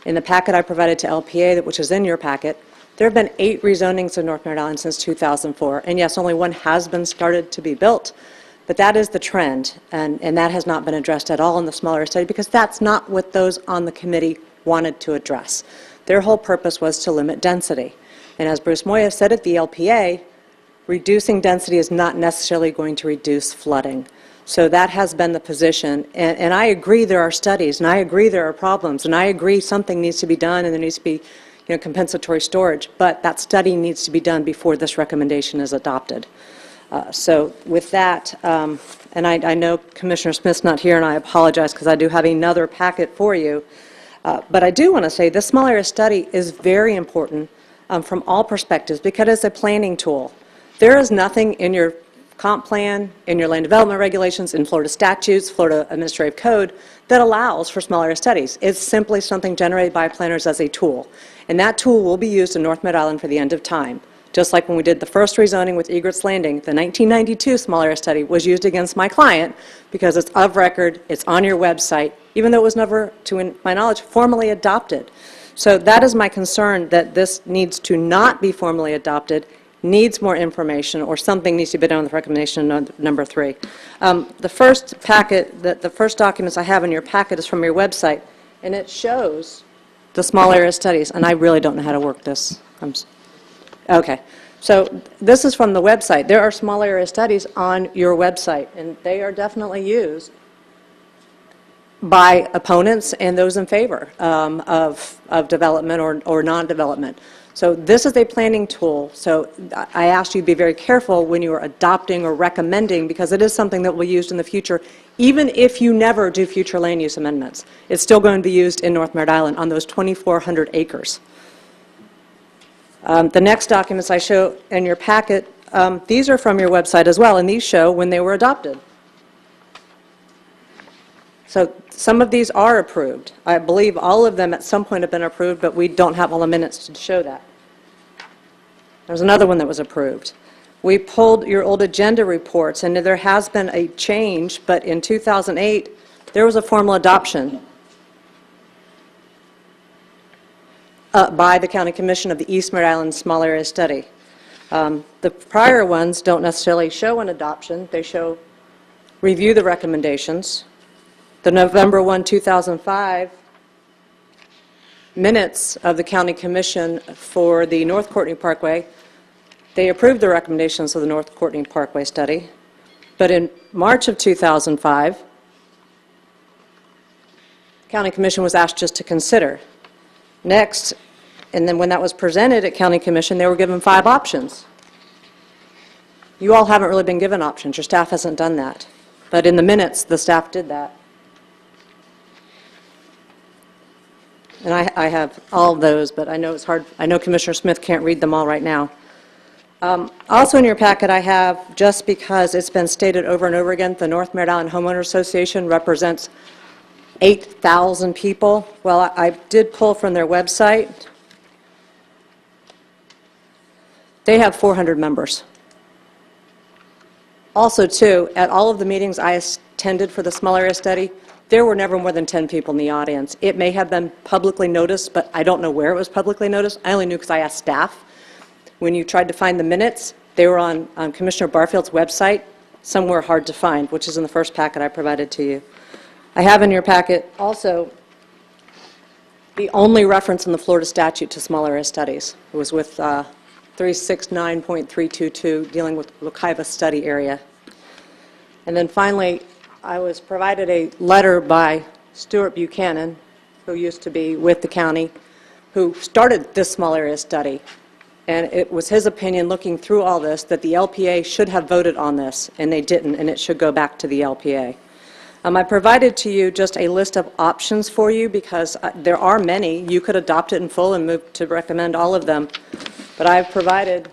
[SPEAKER 14] In the packet I provided to LPA, which is in your packet, there have been 8 rezonings in North Merritt Island since 2004. And yes, only one has been started to be built. But that is the trend, and that has not been addressed at all in the smaller study because that's not what those on the committee wanted to address. Their whole purpose was to limit density. And as Bruce Moya said at the LPA, reducing density is not necessarily going to reduce flooding. So that has been the position. And I agree there are studies, and I agree there are problems, and I agree something needs to be done, and there needs to be compensatory storage, but that study needs to be done before this recommendation is adopted. So with that, and I know Commissioner Smith's not here, and I apologize because I do have another packet for you, but I do want to say this small area study is very important from all perspectives because it's a planning tool. There is nothing in your comp plan, in your land development regulations, in Florida statutes, Florida administrative code, that allows for small area studies. It's simply something generated by planners as a tool. And that tool will be used in North Merritt-Island for the end of time. Just like when we did the first rezoning with Egrets Landing, the 1992 small area study was used against my client because it's of record, it's on your website, even though it was never, to my knowledge, formally adopted. So that is my concern, that this needs to not be formally adopted, needs more information, or something needs to be done with recommendation number 3. The first packet, the first documents I have in your packet is from your website, and it shows the small area studies, and I really don't know how to work this. Okay, so this is from the website. There are small area studies on your website, and they are definitely used by opponents and those in favor of development or non-development. So this is a planning tool. So I ask you to be very careful when you are adopting or recommending, because it is something that will be used in the future, even if you never do future land use amendments. It's still going to be used in North Merritt-Island on those 2,400 acres. The next documents I show in your packet, these are from your website as well, and these show when they were adopted. So some of these are approved. I believe all of them at some point have been approved, but we don't have all the minutes to show that. There's another one that was approved. We pulled your old agenda reports, and there has been a change, but in 2008, there was a formal adoption by the County Commission of the East Merritt-Island Small Area Study. The prior ones don't necessarily show an adoption. They show review the recommendations. The November 1, 2005 minutes of the County Commission for the North Courtney Parkway, they approved the recommendations of the North Courtney Parkway study. But in March of 2005, the County Commission was asked just to consider. Next, and then when that was presented at County Commission, they were given 5 options. You all haven't really been given options. Your staff hasn't done that. But in the minutes, the staff did that. And I have all of those, but I know it's hard. I know Commissioner Smith can't read them all right now. Also in your packet I have, just because it's been stated over and over again, the North Merritt-Island Homeowners Association represents 8,000 people. Well, I did pull from their website. They have 400 members. Also, too, at all of the meetings I attended for the small area study, there were never more than 10 people in the audience. It may have been publicly noticed, but I don't know where it was publicly noticed. I only knew because I asked staff. When you tried to find the minutes, they were on Commissioner Barfield's website, somewhere hard to find, which is in the first packet I provided to you. I have in your packet also the only reference in the Florida statute to small area studies. It was with 369.322, dealing with Wekiva study area. And then finally, I was provided a letter by Stuart Buchanan, who used to be with the county, who started this small area study. And it was his opinion, looking through all this, that the LPA should have voted on this, and they didn't, and it should go back to the LPA. I provided to you just a list of options for you, because there are many. You could adopt it in full and move to recommend all of them. But I've provided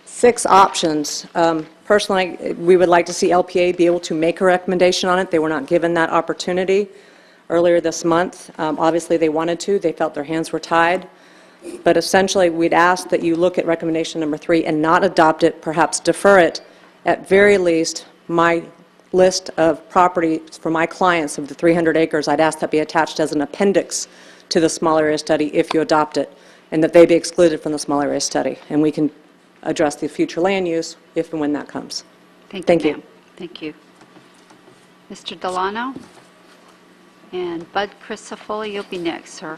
[SPEAKER 14] 6 options. Personally, we would like to see LPA be able to make a recommendation on it. They were not given that opportunity earlier this month. Obviously, they wanted to. They felt their hands were tied. But essentially, we'd ask that you look at recommendation number 3 and not adopt it, perhaps defer it. At very least, my list of properties for my clients of the 300 acres, I'd ask that be attached as an appendix to the small area study if you adopt it, and that they be excluded from the small area study. And we can address the future land use if and when that comes. Thank you.
[SPEAKER 2] Thank you. Mr. Delano? And Bud Crisafulli, you'll be next, sir.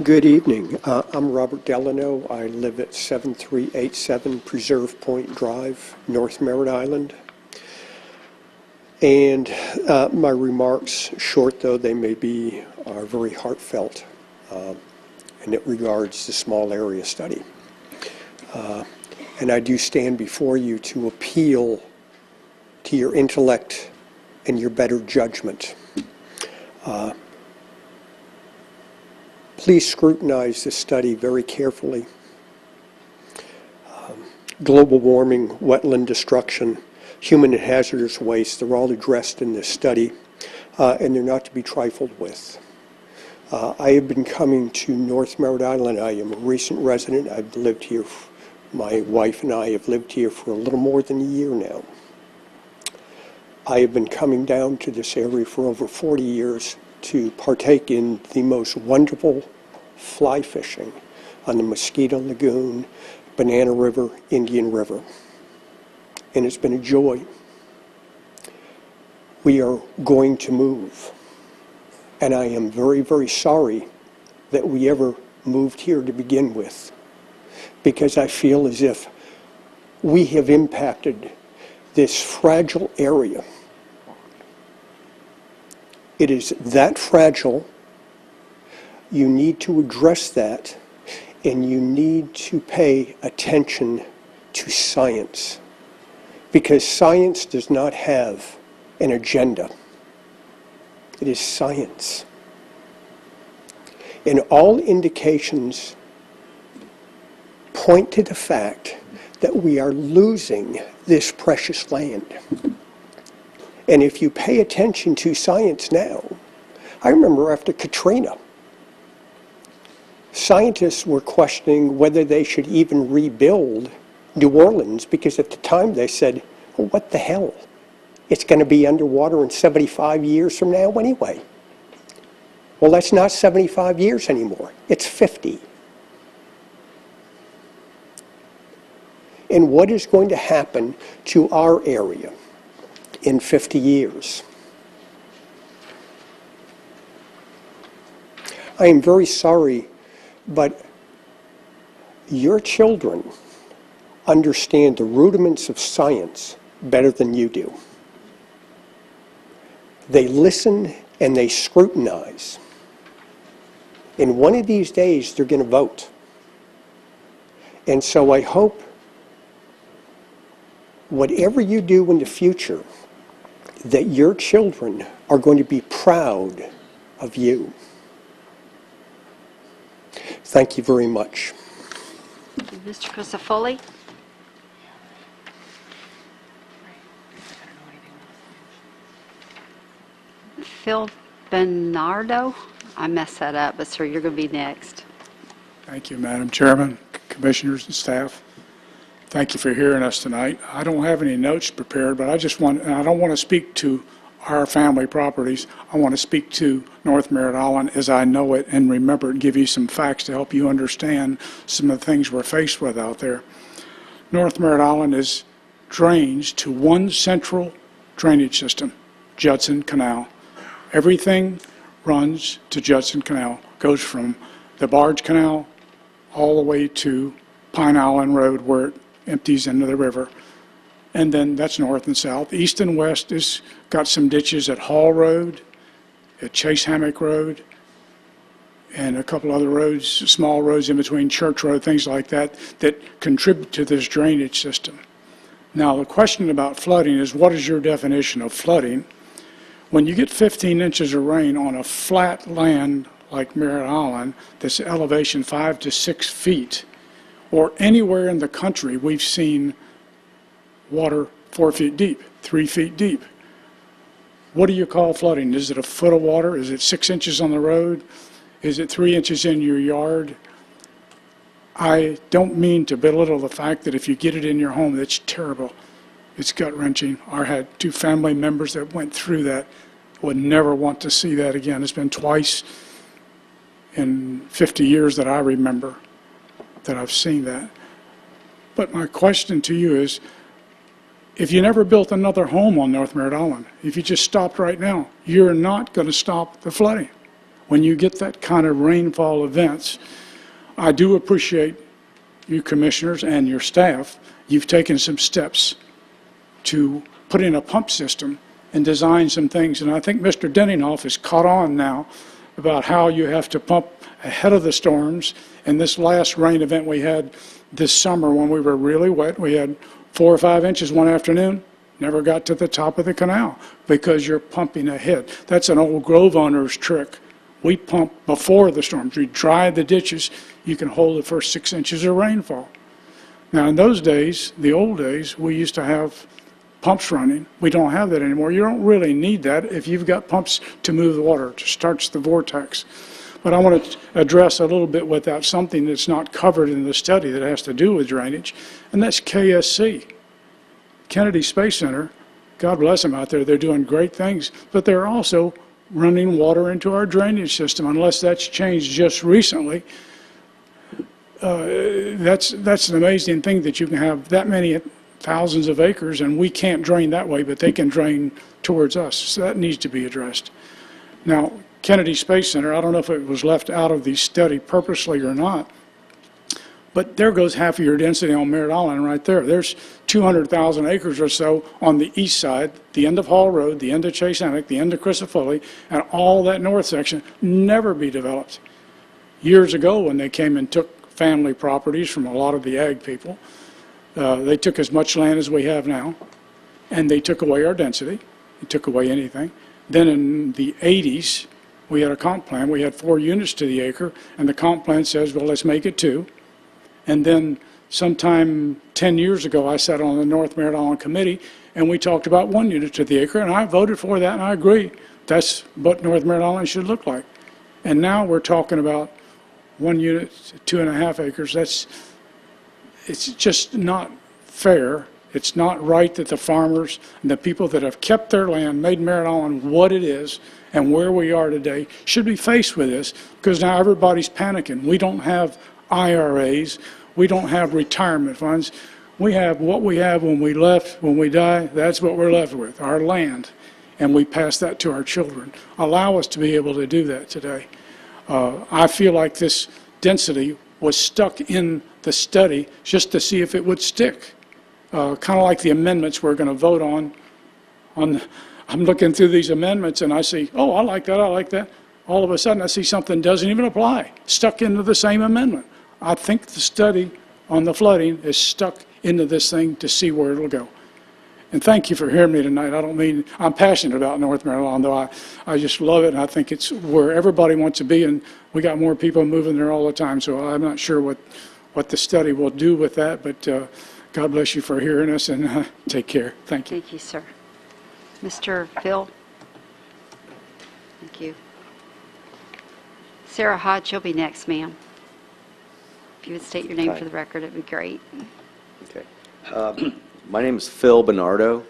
[SPEAKER 18] Good evening. I'm Robert Delano. I live at 7387 Preserve Point Drive, North Merritt Island. And my remarks, short though they may be, are very heartfelt, and it regards the small area study. And I do stand before you to appeal to your intellect and your better judgment. Please scrutinize this study very carefully. Global warming, wetland destruction, human and hazardous waste, they're all addressed in this study, and they're not to be trifled with. I have been coming to North Merritt Island. I am a recent resident. I've lived here, my wife and I have lived here for a little more than a year now. I have been coming down to this area for over 40 years to partake in the most wonderful fly fishing on the Mosquito Lagoon, Banana River, Indian River. And it's been a joy. We are going to move. And I am very, very sorry that we ever moved here to begin with, because I feel as if we have impacted this fragile area. It is that fragile. You need to address that, and you need to pay attention to science, because science does not have an agenda. It is science. And all indications point to the fact that we are losing this precious land. And if you pay attention to science now, I remember after Katrina, scientists were questioning whether they should even rebuild New Orleans, because at the time they said, well, what the hell? It's going to be underwater in 75 years from now anyway. Well, that's not 75 years anymore. It's 50. And what is going to happen to our area in 50 years? I am very sorry, but your children understand the rudiments of science better than you do. They listen and they scrutinize. And one of these days, they're going to vote. And so I hope whatever you do in the future, that your children are going to be proud of you. Thank you very much.
[SPEAKER 2] Mr. Crisafulli? Phil Bernardo? I messed that up, but sir, you're going to be next.
[SPEAKER 19] Thank you, Madam Chairman, Commissioners, and staff. Thank you for hearing us tonight. I don't have any notes prepared, but I don't want to speak to our family properties. I want to speak to North Merritt Island as I know it and remember it and give you some facts to help you understand some of the things we're faced with out there. North Merritt Island is drains to one central drainage system, Judson Canal. Everything runs to Judson Canal, goes from the Barge Canal all the way to Pine Island Road where it empties into the river. And then that's north and south. East and west has got some ditches at Hall Road, at Chase Hammock Road, and a couple other roads, small roads in between, Church Road, things like that, that contribute to this drainage system. Now, the question about flooding is, what is your definition of flooding? When you get 15 inches of rain on a flat land like Merritt Island, that's elevation 5 to 6 feet, or anywhere in the country, we've seen water 4 feet deep, 3 feet deep. What do you call flooding? Is it a foot of water? Is it 6 inches on the road? Is it 3 inches in your yard? I don't mean to belittle the fact that if you get it in your home, that's terrible. It's gut-wrenching. I had 2 family members that went through that. Would never want to see that again. It's been twice in 50 years that I remember that I've seen that. But my question to you is, if you never built another home on North Merritt Island, if you just stopped right now, you're not going to stop the flooding. when you get that kind of rainfall events. I do appreciate you commissioners and your staff. You've taken some steps to put in a pump system and design some things. And I think Mr. Denninghoff has caught on now about how you have to pump ahead of the storms. And this last rain event we had this summer when we were really wet, we had 4 or 5 inches one afternoon, never got to the top of the canal because you're pumping ahead. That's an old Grove owner's trick. We pump before the storms. We dry the ditches. You can hold the first 6 inches of rainfall. Now, in those days, the old days, we used to have pumps running. We don't have that anymore. You don't really need that if you've got pumps to move the water, to starts the vortex. But I want to address a little bit without something that's not covered in the study that has to do with drainage, and that's KSC. Kennedy Space Center, God bless them out there, they're doing great things, but they're also running water into our drainage system. Unless that's changed just recently, that's an amazing thing that you can have that many thousands of acres and we can't drain that way, but they can drain towards us. So that needs to be addressed. Now, Kennedy Space Center, I don't know if it was left out of the study purposely or not, but there goes half of your density on Merritt Island right there. There's 200,000 acres or so on the east side, the end of Hall Road, the end of Chase Amick, the end of Crisafulli, and all that north section never be developed. Years ago when they came and took family properties from a lot of the ag people, they took as much land as we have now, and they took away our density. They took away anything. Then in the 80s, we had a comp plan. We had 4 units to the acre, and the comp plan says, well, let's make it 2. And then sometime 10 years ago, I sat on the North Merritt Island Committee, and we talked about 1 unit to the acre, and I voted for that, and I agree. That's what North Merritt Island should look like. And now we're talking about 1 unit, 2.5 acres. It's just not fair. It's not right that the farmers and the people that have kept their land, made Merritt Island what it is and where we are today, should be faced with this, because now everybody's panicking. We don't have IRAs. We don't have retirement funds. We have what we have when we left, when we die. That's what we're left with, our land. And we pass that to our children. Allow us to be able to do that today. I feel like this density was stuck in the study just to see if it would stick. Kind of like the amendments we're going to vote on. I'm looking through these amendments and I see, oh, I like that, I like that. All of a sudden I see something doesn't even apply, stuck into the same amendment. I think the study on the flooding is stuck into this thing to see where it'll go. And thank you for hearing me tonight. I don't mean, I'm passionate about North Merritt Island, though I just love it, and I think it's where everybody wants to be, and we got more people moving there all the time, so I'm not sure what the study will do with that, but God bless you for hearing us, and take care. Thank you.
[SPEAKER 2] Thank you, sir. Mr. Phil? Thank you. Sarah Hodge, you'll be next, ma'am. If you would state your name
[SPEAKER 20] Hi.
[SPEAKER 2] for the record, it'd be great.
[SPEAKER 20] Okay. My name is Phil Bernardo.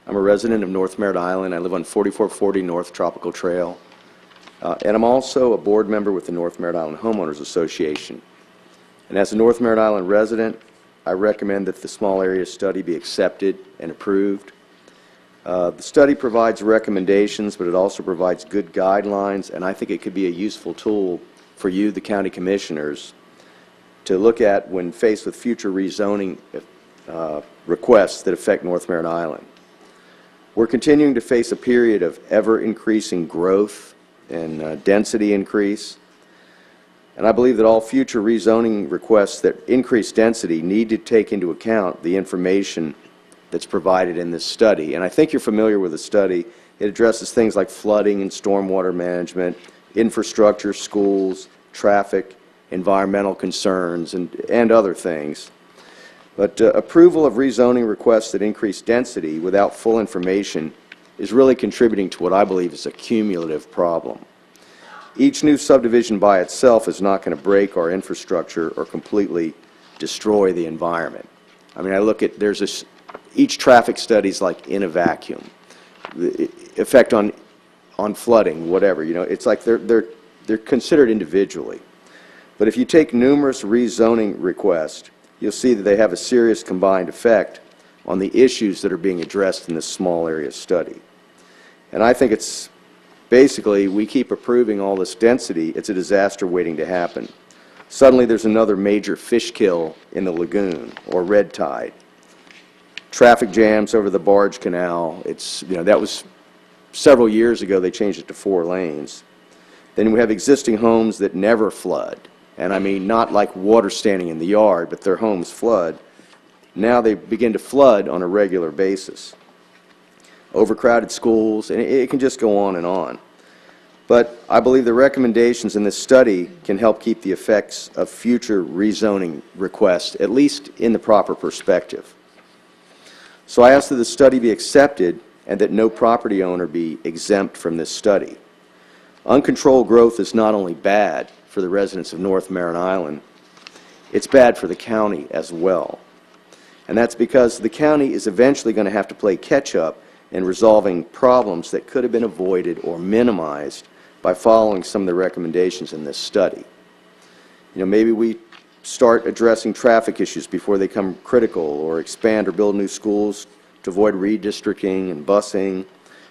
[SPEAKER 20] I'm a resident of North Merritt Island. I live on 4440 North Tropical Trail. And I'm also a board member with the North Merritt Island Homeowners Association. And as a North Merritt Island resident, I recommend that the small area study be accepted and approved. The study provides recommendations, but it also provides good guidelines, and I think it could be a useful tool for you, the county commissioners, to look at when faced with future rezoning requests that affect North Merritt Island. We're continuing to face a period of ever-increasing growth and density increase, and I believe that all future rezoning requests that increase density need to take into account the information that's provided in this study. And I think you're familiar with the study. It addresses things like flooding and stormwater management, infrastructure, schools, traffic, environmental concerns, and other things. But approval of rezoning requests that increase density without full information is really contributing to what I believe is a cumulative problem. Each new subdivision by itself is not going to break our infrastructure or completely destroy the environment. I mean, I look at, each traffic study is like in a vacuum. The effect on flooding, whatever, you know, it's like they're considered individually. But if you take numerous rezoning requests, you'll see that they have a serious combined effect on the issues that are being addressed in this small area study. And I think it's Basically, we keep approving all this density, it's a disaster waiting to happen. Suddenly, there's another major fish kill in the lagoon, or red tide. Traffic jams over the barge canal, that was several years ago, they changed it to 4 lanes. Then we have existing homes that never flood, and I mean not like water standing in the yard, but their homes flood. Now they begin to flood on a regular basis. Overcrowded schools, and it can just go on and on. But I believe the recommendations in this study can help keep the effects of future rezoning requests, at least in the proper perspective. So I ask that the study be accepted and that no property owner be exempt from this study. Uncontrolled growth is not only bad for the residents of North Merritt Island, it's bad for the county as well. And that's because the county is eventually going to have to play catch-up in resolving problems that could have been avoided or minimized by following some of the recommendations in this study. Maybe we start addressing traffic issues before they become critical, or expand or build new schools to avoid redistricting and busing,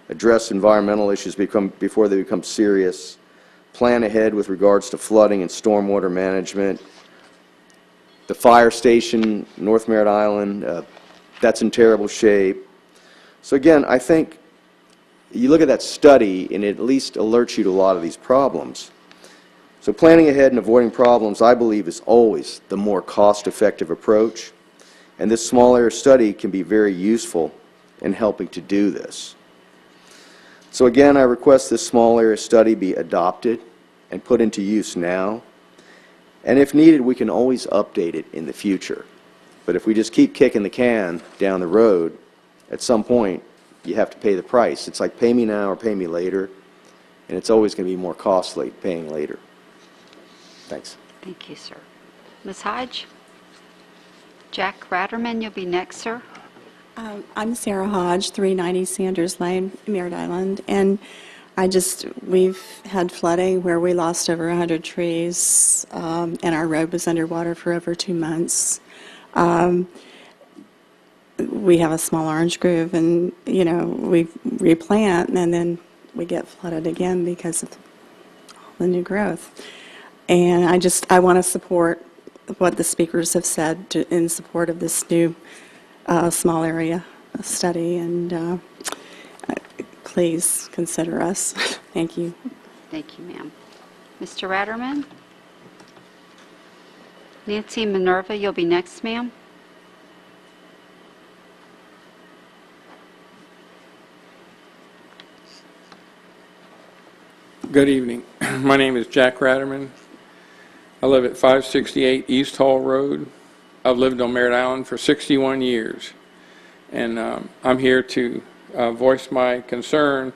[SPEAKER 20] address environmental issues before they become serious, plan ahead with regards to flooding and stormwater management. The fire station, North Merritt Island, that's in terrible shape. So again, I think you look at that study and it at least alerts you to a lot of these problems. So planning ahead and avoiding problems, I believe, is always the more cost-effective approach. And this small area study can be very useful in helping to do this. So again, I request this small area study be adopted and put into use now. And if needed, we can always update it in the future. But if we just keep kicking the can down the road, at some point, you have to pay the price. It's like pay me now or pay me later, and it's always going to be more costly paying later. Thanks.
[SPEAKER 2] Thank you, sir. Ms. Hodge? Jack Ratterman, you'll be next, sir.
[SPEAKER 21] I'm Sarah Hodge, 390 Sanders Lane, Merritt Island, and we've had flooding where we lost over 100 trees, and our road was underwater for over 2 months. We have a small orange grove, and, we replant, and then we get flooded again because of all the new growth. And I want to support what the speakers have said in support of this new small area study, and please consider us. Thank you.
[SPEAKER 2] Thank you, ma'am. Mr. Ratterman? Nancy Minerva, you'll be next, ma'am.
[SPEAKER 22] Good evening. My name is Jack Ratterman. I live at 568 East Hall Road. I've lived on Merritt Island for 61 years. And I'm here to voice my concern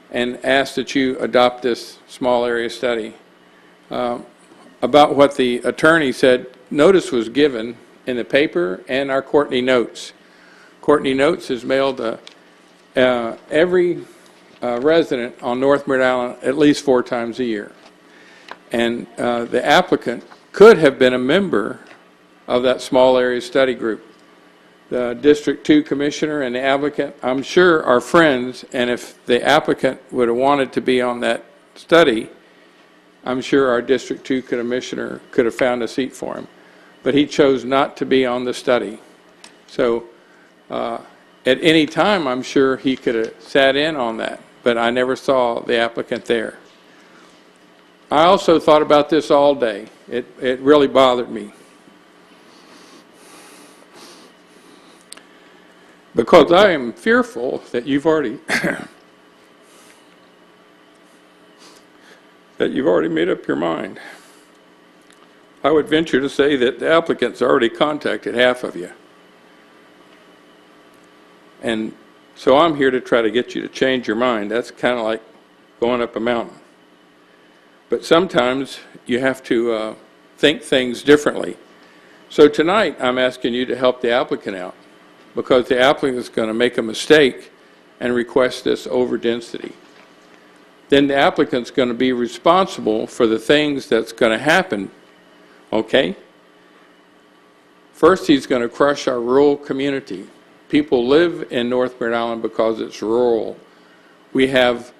[SPEAKER 22] and ask that you adopt this small area study. About what the attorney said, notice was given in the paper and our Courtney Notes. Courtney Notes is mailed to every resident on North Merritt Island at least 4 times a year. And the applicant could have been a member of that small area study group. The District 2 Commissioner and the applicant, I'm sure, are friends, and if the applicant would have wanted to be on that study, I'm sure our District 2 Commissioner could have found a seat for him. But he chose not to be on the study. So at any time, I'm sure he could have sat in on that, but I never saw the applicant there. I also thought about this all day. It really bothered me. Because I am fearful that you've already made up your mind. I would venture to say that the applicant's already contacted half of you. And so I'm here to try to get you to change your mind. That's kind of like going up a mountain. But sometimes you have to think things differently. So tonight I'm asking you to help the applicant out, because the applicant is going to make a mistake and request this overdensity. Then the applicant's going to be responsible for the things that's going to happen, okay? First, he's going to crush our rural community. People live in North Merritt Island because it's rural. We have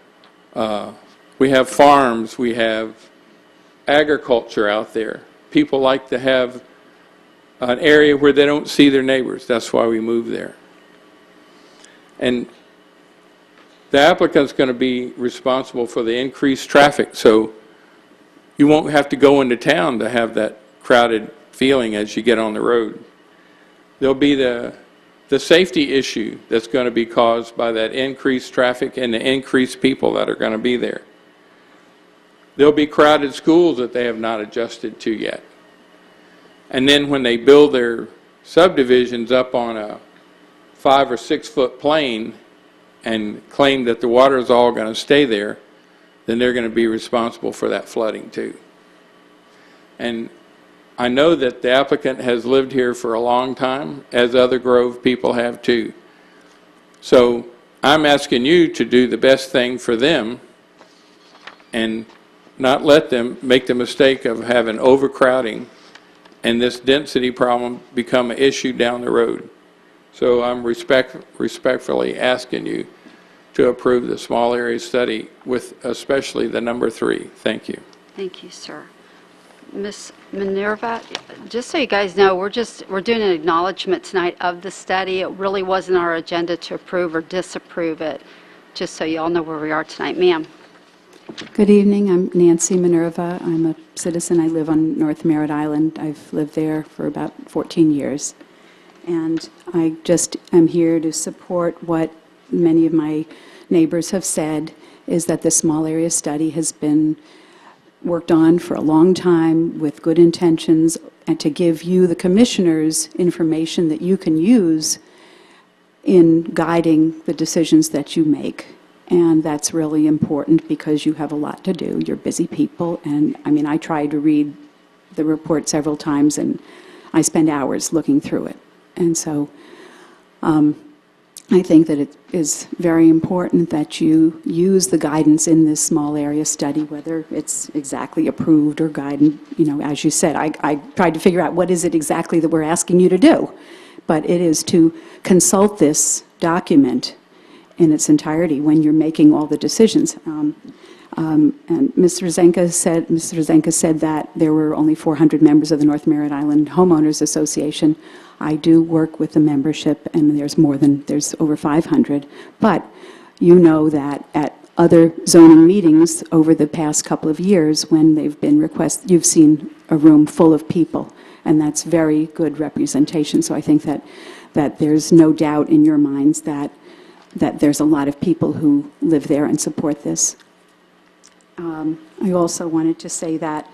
[SPEAKER 22] We have farms, we have agriculture out there. People like to have an area where they don't see their neighbors. That's why we move there. And the applicant's going to be responsible for the increased traffic, so you won't have to go into town to have that crowded feeling as you get on the road. There'll be the safety issue that's going to be caused by that increased traffic and the increased people that are going to be there. There'll be crowded schools that they have not adjusted to yet. And then when they build their subdivisions up on a 5 or 6 foot plane and claim that the water is all going to stay there, then they're going to be responsible for that flooding too. And I know that the applicant has lived here for a long time, as other Grove people have too. So I'm asking you to do the best thing for them and not let them make the mistake of having overcrowding and this density problem become an issue down the road. So I'm respectfully asking you to approve the small area study with especially the number 3. Thank you.
[SPEAKER 2] Thank you, sir. Ms. Minerva, just so you guys know, we're doing an acknowledgement tonight of the study. It really wasn't our agenda to approve or disapprove it, just so you all know where we are tonight. Ma'am.
[SPEAKER 1] Good evening. I'm Nancy Minerva. I'm a citizen. I live on North Merritt Island. I've lived there for about 14 years. And I just am here to support what many of my neighbors have said, is that the small area study has been worked on for a long time with good intentions, and to give you, the commissioners, information that you can use in guiding the decisions that you make. And that's really important because you have a lot to do. You're busy people. And I mean, I tried to read the report several times and I spend hours looking through it. And so I think that it is very important that you use the guidance in this small area study, whether it's exactly approved or guided. You know, as you said, I tried to figure out what is it exactly that we're asking you to do. But it is to consult this document in its entirety when you're making all the decisions. And Mr. Zenka said that there were only 400 members of the North Merritt Island Homeowners Association. I do work with the membership, and there's over 500. But you know that at other zoning meetings over the past couple of years, when they've been requested, you've seen a room full of people, and that's very good representation. So I think that there's no doubt in your minds that there's a lot of people who live there and support this. I also wanted to say that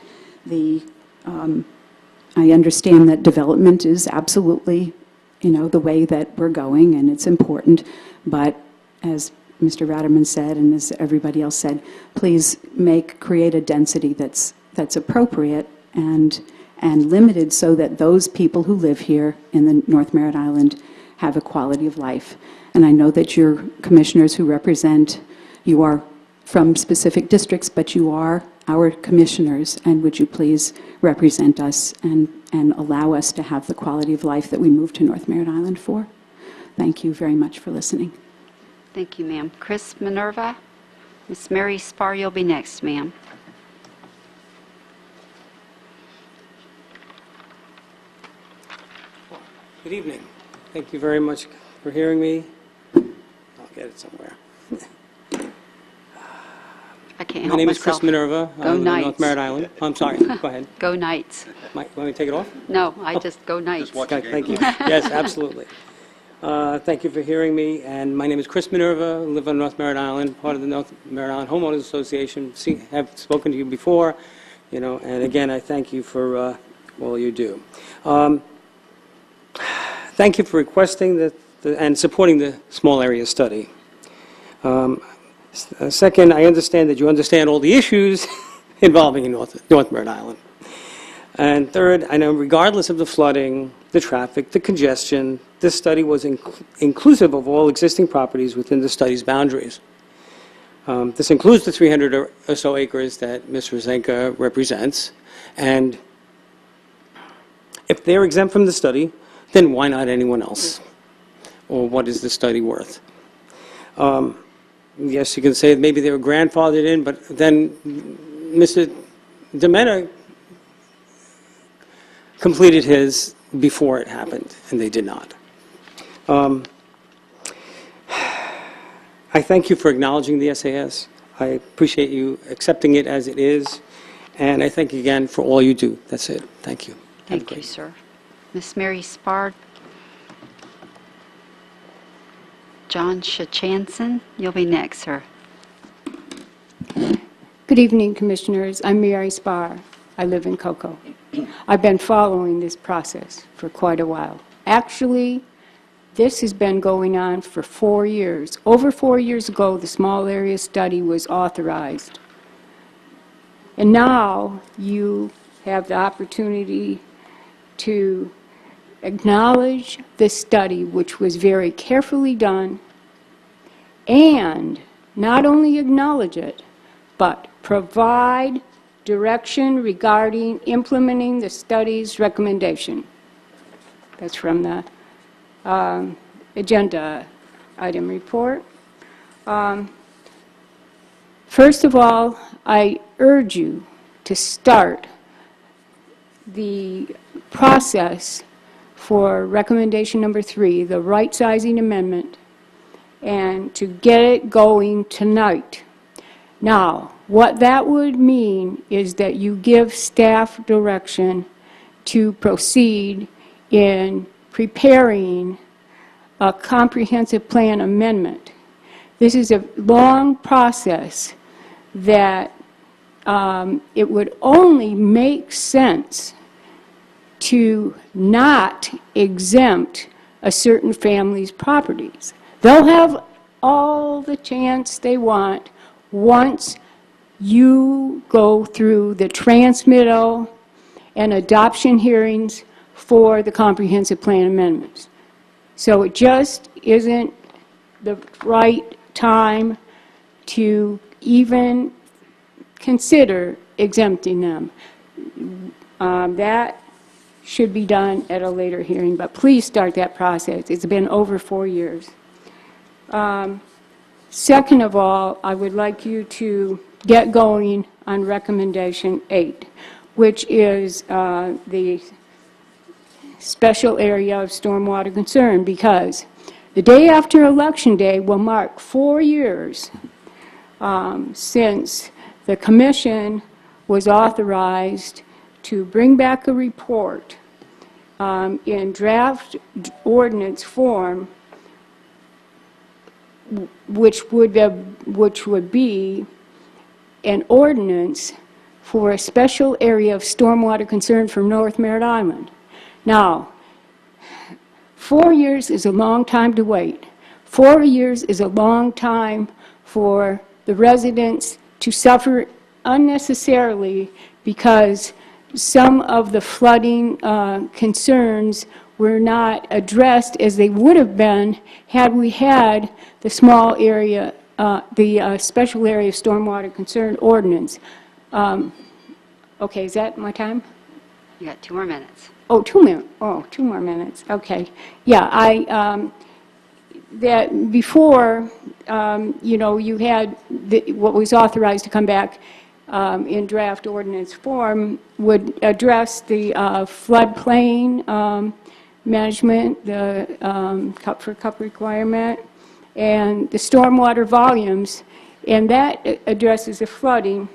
[SPEAKER 1] I understand that development is absolutely, the way that we're going, and it's important. But as Mr. Ratterman said, and as everybody else said, please create a density that's appropriate and limited, so that those people who live here in the North Merritt Island have a quality of life. And I know that your commissioners who represent, you are from specific districts, but you are our commissioners, and would you please represent us and allow us to have the quality of life that we moved to North Merritt Island for? Thank you very much for listening.
[SPEAKER 2] Thank you, ma'am. Chris Minerva. Ms. Mary Spar, you'll be next, ma'am.
[SPEAKER 6] Good evening. Thank you very much for hearing me. I'll get it somewhere.
[SPEAKER 2] I can't help myself.
[SPEAKER 6] My name is Chris Minerva.
[SPEAKER 2] Go
[SPEAKER 6] I live in
[SPEAKER 2] Knights.
[SPEAKER 6] North Merritt Island. I'm sorry. Go ahead.
[SPEAKER 2] Go Knights.
[SPEAKER 6] Want me to take it off?
[SPEAKER 2] No, I just go Knights.
[SPEAKER 6] Okay, thank you. Yes, absolutely. Thank you for hearing me. And my name is Chris Minerva. I live on North Merritt Island, part of the North Merritt Island Homeowners Association. Have spoken to you before, and again, I thank you for all you do. Thank you for requesting and supporting the small area study. Second, I understand that you understand all the issues involving North Merritt Island. And third, I know regardless of the flooding, the traffic, the congestion, this study was inclusive of all existing properties within the study's boundaries. This includes the 300 or so acres that Mr. Zenka represents. And if they're exempt from the study, then why not anyone else? Or what is the study worth? yes, you can say maybe they were grandfathered in, but then Mr. Demena completed his before it happened, and they did not. I thank you for acknowledging the SAS. I appreciate you accepting it as it is, and I thank you again for all you do. That's it. Thank you.
[SPEAKER 2] Thank you, sir. Miss Mary Spard. John Shachanson, you'll be next, sir.
[SPEAKER 8] Good evening, Commissioners. I'm Mary Spar. I live in Cocoa. I've been following this process for quite a while. Actually, this has been going on for 4 years. Over 4 years ago, the small area study was authorized. And now you have the opportunity to acknowledge the study, which was very carefully done, and not only acknowledge it, but provide direction regarding implementing the study's recommendation. That's from the agenda item report. First of all, I urge you to start the process for recommendation number 3, the right-sizing amendment, and to get it going tonight. Now, what that would mean is that you give staff direction to proceed in preparing a comprehensive plan amendment. This is a long process that it would only make sense to not exempt a certain family's properties. They'll have all the chance they want once you go through the transmittal and adoption hearings for the comprehensive plan amendments. So it just isn't the right time to even consider exempting them. That should be done at a later hearing, but please start that process. It's been over 4 years. Second of all, I would like you to get going on recommendation 8, which is the special area of stormwater concern, because the day after Election Day will mark 4 years since the Commission was authorized to bring back a report in draft ordinance form, which would be an ordinance for a special area of stormwater concern for North Merritt Island. Now, 4 years is a long time to wait. 4 years is a long time for the residents to suffer unnecessarily because some of the flooding concerns were not addressed as they would have been had we had the small area, the special area of stormwater concern ordinance. Okay, is that my time?
[SPEAKER 2] You got 2 more minutes.
[SPEAKER 8] Oh, 2 minutes. Oh, 2 more minutes. Okay. Yeah, that before, you know, you had what was authorized to come back in draft ordinance form would address the floodplain management, the cup-for-cup requirement, and the stormwater volumes, and that addresses the flooding,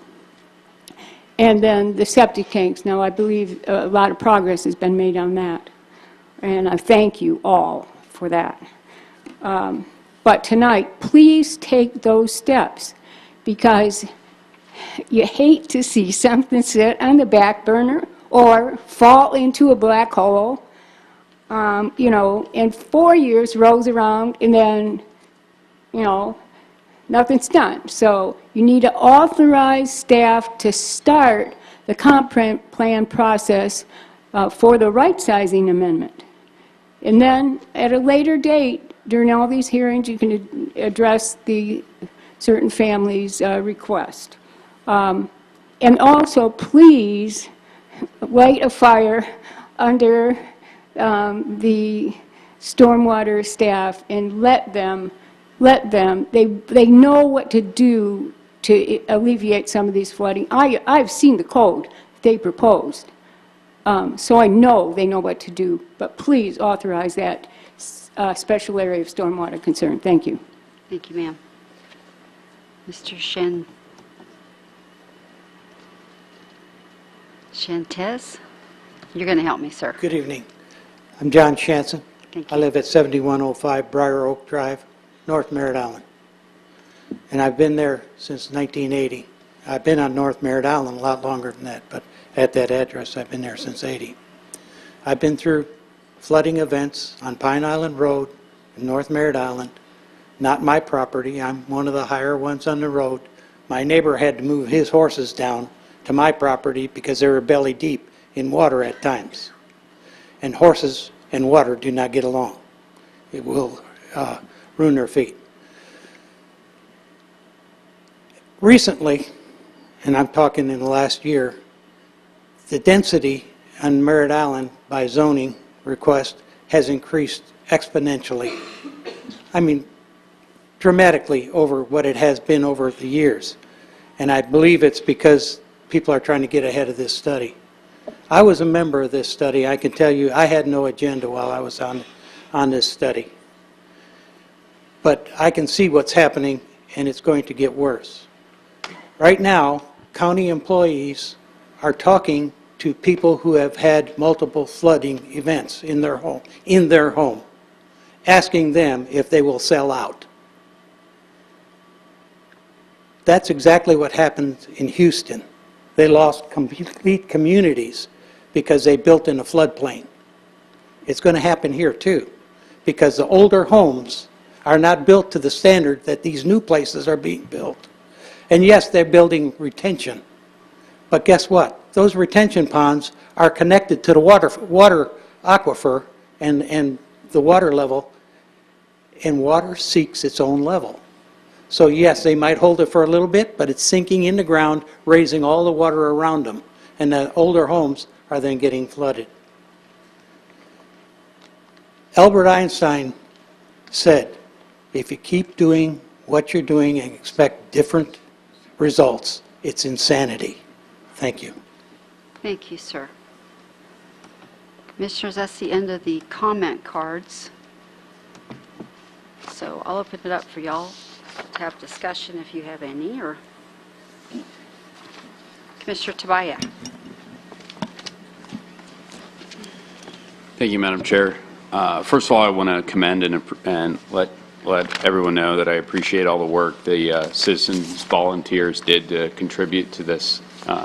[SPEAKER 8] and then the septic tanks. Now, I believe a lot of progress has been made on that, and I thank you all for that. But tonight, please take those steps, because you hate to see something sit on the back burner or fall into a black hole. You know, and 4 years rolls around, and then, you know, nothing's done. So you need to authorize staff to start the comp plan process for the right-sizing amendment. And then at a later date, during all these hearings, you can address the certain families' request. And also, please light a fire under the stormwater staff and let them let them, they know what to do to alleviate some of these flooding. I've seen the code they proposed, so I know they know what to do, but please authorize that special area of stormwater concern. Thank you.
[SPEAKER 2] Thank you, ma'am. Mr. Shantez, you're going to help me, sir.
[SPEAKER 9] Good evening. I'm John Shanson.
[SPEAKER 2] Thank
[SPEAKER 9] I live at 7105 Briar Oak Drive, North Merritt Island. And I've been there since 1980. I've been on North Merritt Island a lot longer than that, but at that address I've been there since 80. I've been through flooding events on Pine Island Road in North Merritt Island. Not my property. I'm one of the higher ones on the road. My neighbor had to move his horses down to my property because they were belly deep in water at times. And horses and water do not get along. It will ruin their feet. Recently, and I'm talking in the last year, the density on Merritt Island by zoning request has increased exponentially. I mean, dramatically over what it has been over the years. And I believe it's because people are trying to get ahead of this study. I was a member of this study. I can tell you I had no agenda while I was on this study. But I can see what's happening, and it's going to get worse. Right now, county employees are talking to people who have had multiple flooding events in their home, asking them if they will sell out. That's exactly what happened in Houston. They lost complete communities because they built in a floodplain. It's going to happen here too, because the older homes are not built to the standard that these new places are being built. And yes, they're building retention. But guess what? Those retention ponds are connected to the water aquifer and the water level, and water seeks its own level. So yes, they might hold it for a little bit, but it's sinking in the ground, raising all the water around them. And the older homes are then getting flooded. Albert Einstein said, if you keep doing what you're doing and expect different results, it's insanity. Thank you.
[SPEAKER 2] Thank you, sir. Commissioners, that's the end of the comment cards. So I'll open it up for y'all to have discussion if you have any, or Commissioner Tabaya.
[SPEAKER 10] Thank you, Madam Chair. First of all, I want to commend and let everyone know that I appreciate all the work the citizens, volunteers did to contribute to this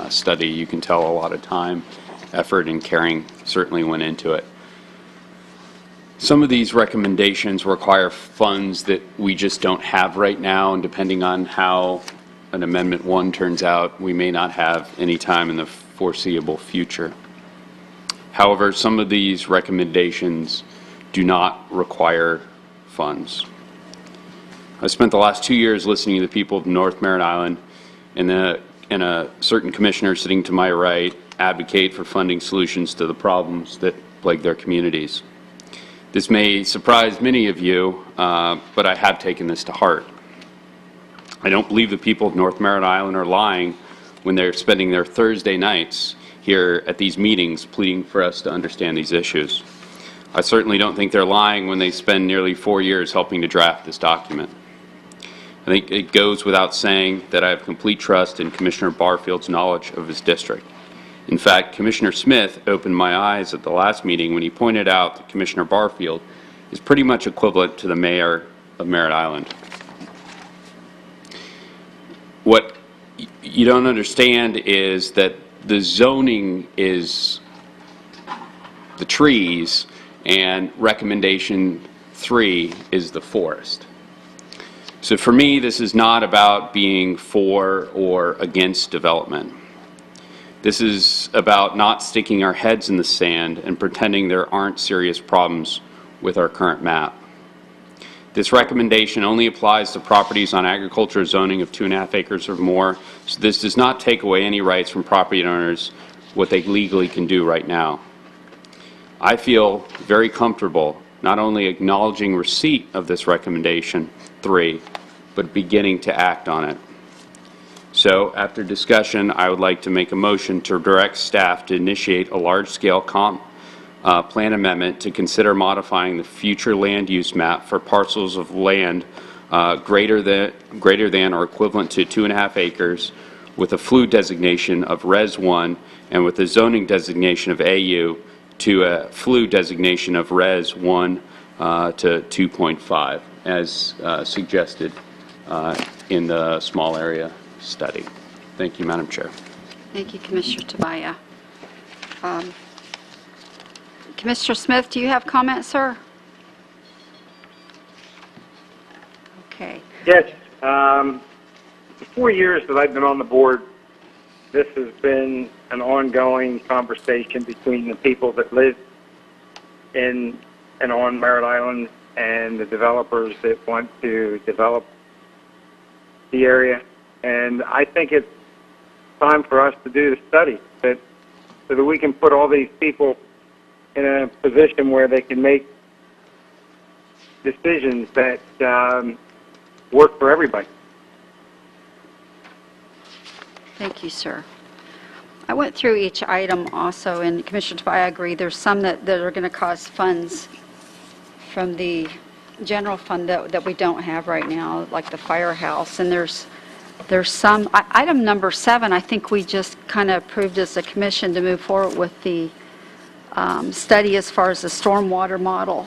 [SPEAKER 10] study. You can tell a lot of time, effort, and caring certainly went into it. Some of these recommendations require funds that we just don't have right now, and depending on how an Amendment 1 turns out, we may not have any time in the foreseeable future. However, some of these recommendations do not require funds. I spent the last 2 years listening to the people of North Merritt Island, and a certain commissioner sitting to my right advocate for funding solutions to the problems that plague their communities. This may surprise many of you, but I have taken this to heart. I don't believe the people of North Merritt Island are lying when they're spending their Thursday nights here at these meetings pleading for us to understand these issues. I certainly don't think they're lying when they spend nearly 4 years helping to draft this document. I think it goes without saying that I have complete trust in Commissioner Barfield's knowledge of his district. In fact, Commissioner Smith opened my eyes at the last meeting when he pointed out that Commissioner Barfield is pretty much equivalent to the mayor of Merritt Island. What you don't understand is that the zoning is the trees and recommendation 3 is the forest. So for me, this is not about being for or against development. This is about not sticking our heads in the sand and pretending there aren't serious problems with our current map. This recommendation only applies to properties on agriculture zoning of 2.5 acres or more, so this does not take away any rights from property owners what they legally can do right now. I feel very comfortable not only acknowledging receipt of this recommendation 3, but beginning to act on it. So, after discussion, I would like to make a motion to direct staff to initiate a large-scale plan amendment to consider modifying the future land use map for parcels of land greater than or equivalent to 2.5 acres with a FLU designation of Res 1 and with a zoning designation of AU to a FLU designation of Res 1 to 2.5 as suggested in the small area study. Thank you, Madam Chair.
[SPEAKER 2] Thank you, Commissioner Tobias. Commissioner Smith, do you have comments, sir? Okay.
[SPEAKER 3] Yes. The 4 years that I've been on the board, this has been an ongoing conversation between the people that live in and on Merritt Island and the developers that want to develop the area. And I think it's time for us to do the study so that we can put all these people in a position where they can make decisions that work for everybody.
[SPEAKER 2] Thank you, sir. I went through each item also, and Commissioner Tobias, I agree, there's some that are going to cost funds from the general fund that we don't have right now, like the firehouse, and there's some, item number 7, I think we just kind of approved as a commission to move forward with the study as far as the stormwater model.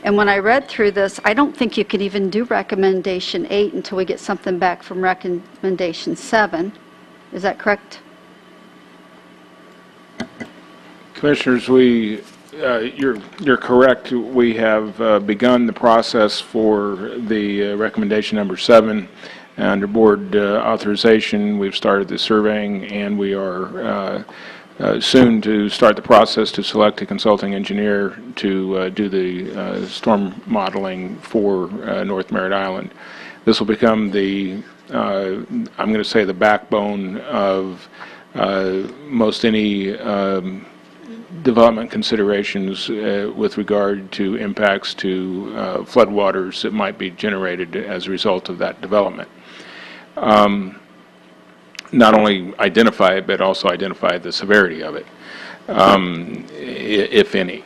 [SPEAKER 2] And when I read through this, I don't think you could even do recommendation 8 until we get something back from recommendation 7. Is that correct?
[SPEAKER 15] Commissioners, you're correct. We have begun the process for the recommendation number 7. Under board authorization, we've started the surveying, and we are soon to start the process to select a consulting engineer to do the storm modeling for North Merritt Island. This will become the, I'm going to say, the backbone of most any development considerations with regard to impacts to floodwaters that might be generated as a result of that development. Not only identify it, but also identify the severity of it, if any.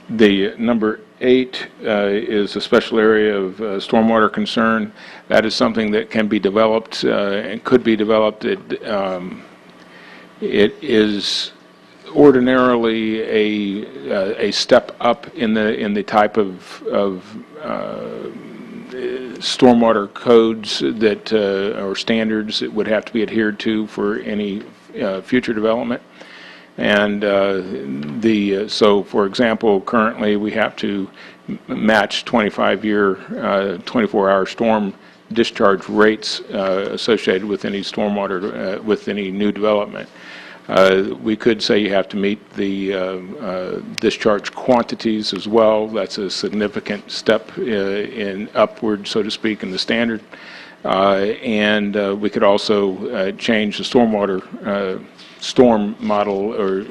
[SPEAKER 15] The number 8 is a special area of stormwater concern. That is something that can be developed and could be developed. It is ordinarily a step up in the type of stormwater codes that or standards that would have to be adhered to for any future development. And so, for example, currently we have to match 25-year, 24-hour storm discharge rates associated with any stormwater, with any new development. We could say you have to meet the discharge quantities as well. That's a significant step in upward, so to speak, in the standard. And we could also change the stormwater storm model or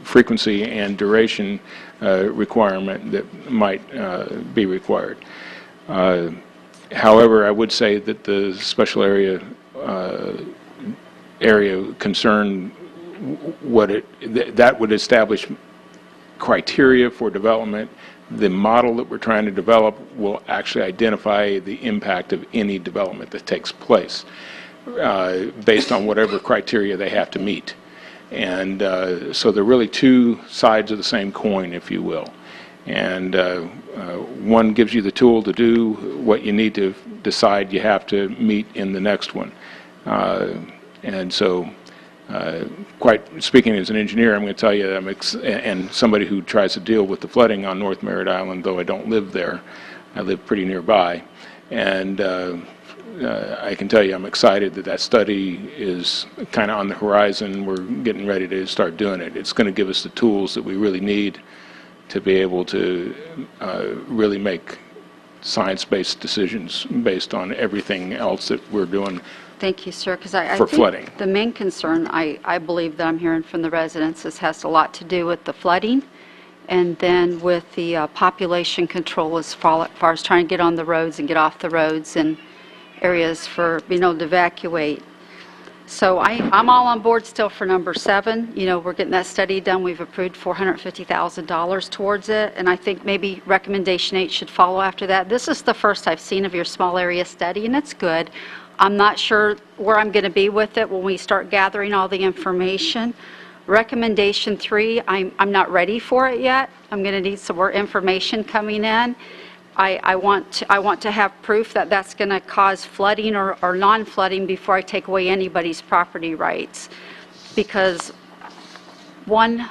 [SPEAKER 15] frequency and duration requirement that might be required. However, I would say that the special area concern, that would establish criteria for development. The model that we're trying to develop will actually identify the impact of any development that takes place based on whatever criteria they have to meet. And so they're really two sides of the same coin, if you will. And one gives you the tool to do what you need to decide you have to meet in the next one. And so, quite speaking as an engineer, I'm going to tell you that and somebody who tries to deal with the flooding on North Merritt Island, though I don't live there, I live pretty nearby. And I can tell you I'm excited that study is kind of on the horizon. We're getting ready to start doing it. It's going to give us the tools that we really need to be able to really make science-based decisions based on everything else that we're doing.
[SPEAKER 2] Thank you, sir, because I
[SPEAKER 15] for
[SPEAKER 2] think
[SPEAKER 15] flooding.
[SPEAKER 2] the main concern I believe that I'm hearing from the residents has a lot to do with the flooding And then with the population control as far as trying to get on the roads and get off the roads and areas for being able to evacuate. So I'm all on board still for number 7. You know, we're getting that study done. We've approved $450,000 towards it, and I think maybe recommendation 8 should follow after that. This is the first I've seen of your small area study, and it's good. I'm not sure where I'm going to be with it when we start gathering all the information. Recommendation 3, I'm not ready for it yet. I'm going to need some more information coming in. I want to have proof that that's going to cause flooding or non-flooding before I take away anybody's property rights, because 1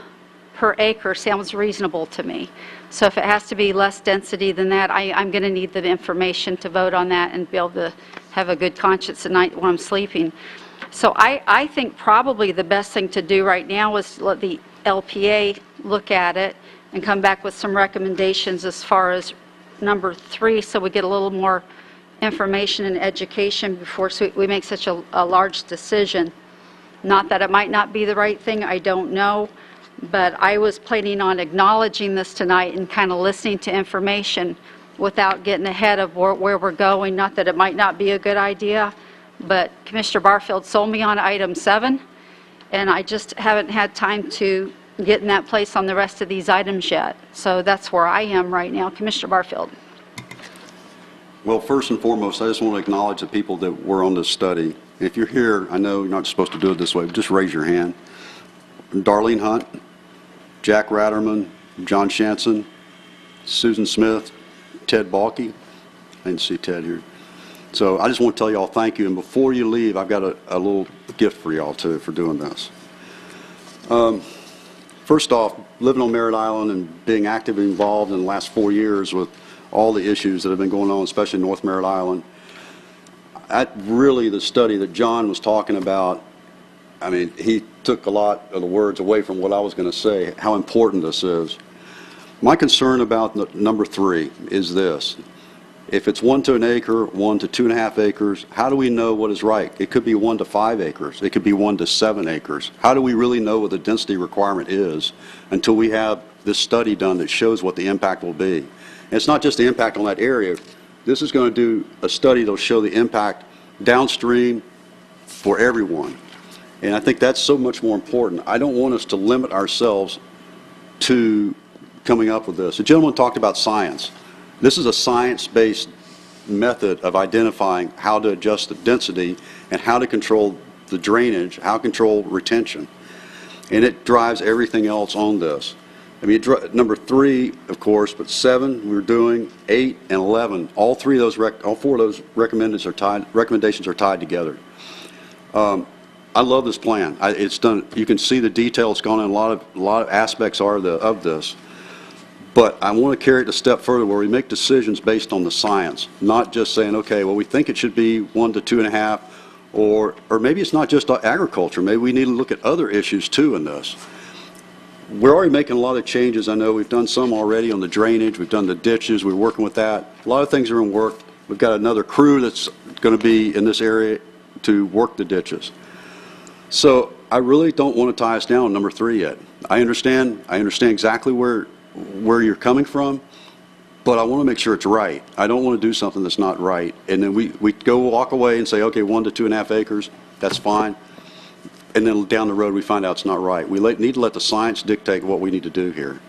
[SPEAKER 2] per acre sounds reasonable to me. So if it has to be less density than that, I'm going to need the information to vote on that and be able to have a good conscience at night when I'm sleeping. So I think probably the best thing to do right now is let the LPA look at it and come back with some recommendations as far as number 3, so we get a little more information and education before we make such a large decision. Not that it might not be the right thing, I don't know, but I was planning on acknowledging this tonight and kind of listening to information without getting ahead of where we're going. Not that it might not be a good idea, but Commissioner Barfield sold me on item 7, and I just haven't had time to get in that place on the rest of these items yet. So that's where I am right now. Commissioner Barfield.
[SPEAKER 5] Well, first and foremost, I just want to acknowledge the people that were on this study. If you're here, I know you're not supposed to do it this way, but just raise your hand. Darlene Hunt, Jack Ratterman, John Shanson, Susan Smith, Ted Balke. I didn't see Ted here. So I just want to tell you all thank you. And before you leave, I've got a little gift for y'all, too, for doing this. First off, living on Merritt Island and being actively involved in the last 4 years with all the issues that have been going on, especially in North Merritt Island, really the study that John was talking about, I mean, he took a lot of the words away from what I was going to say, how important this is. My concern about number 3 is this. If it's 1 to an acre, 1 to 2.5 acres, how do we know what is right? It could be 1 to 5 acres. It could be 1 to 7 acres. How do we really know what the density requirement is until we have this study done that shows what the impact will be? And it's not just the impact on that area. This is going to do a study that will show the impact downstream for everyone. And I think that's so much more important. I don't want us to limit ourselves to coming up with this. The gentleman talked about science. This is a science-based method of identifying how to adjust the density and how to control the drainage, how to control retention. And it drives everything else on this. I mean, number 3, of course, but 7 we're doing, 8 and 11. All 4 of those recommendations are tied together. I love this plan. It's done. You can see the detail. It's gone in a lot of aspects of this. But I want to carry it a step further where we make decisions based on the science, not just saying, okay, well, we think it should be 1 to 2.5, or maybe it's not just agriculture. Maybe we need to look at other issues too in this. We're already making a lot of changes. I know we've done some already on the drainage. We've done the ditches. We're working with that. A lot of things are in work. We've got another crew that's going to be in this area to work the ditches. So I really don't want to tie us down on number 3 yet. I understand exactly where you're coming from, but I want to make sure it's right. I don't want to do something that's not right. And then we go walk away and say, okay, 1 to 2.5 acres, that's fine. And then down the road we find out it's not right. We need to let the science dictate what we need to do here.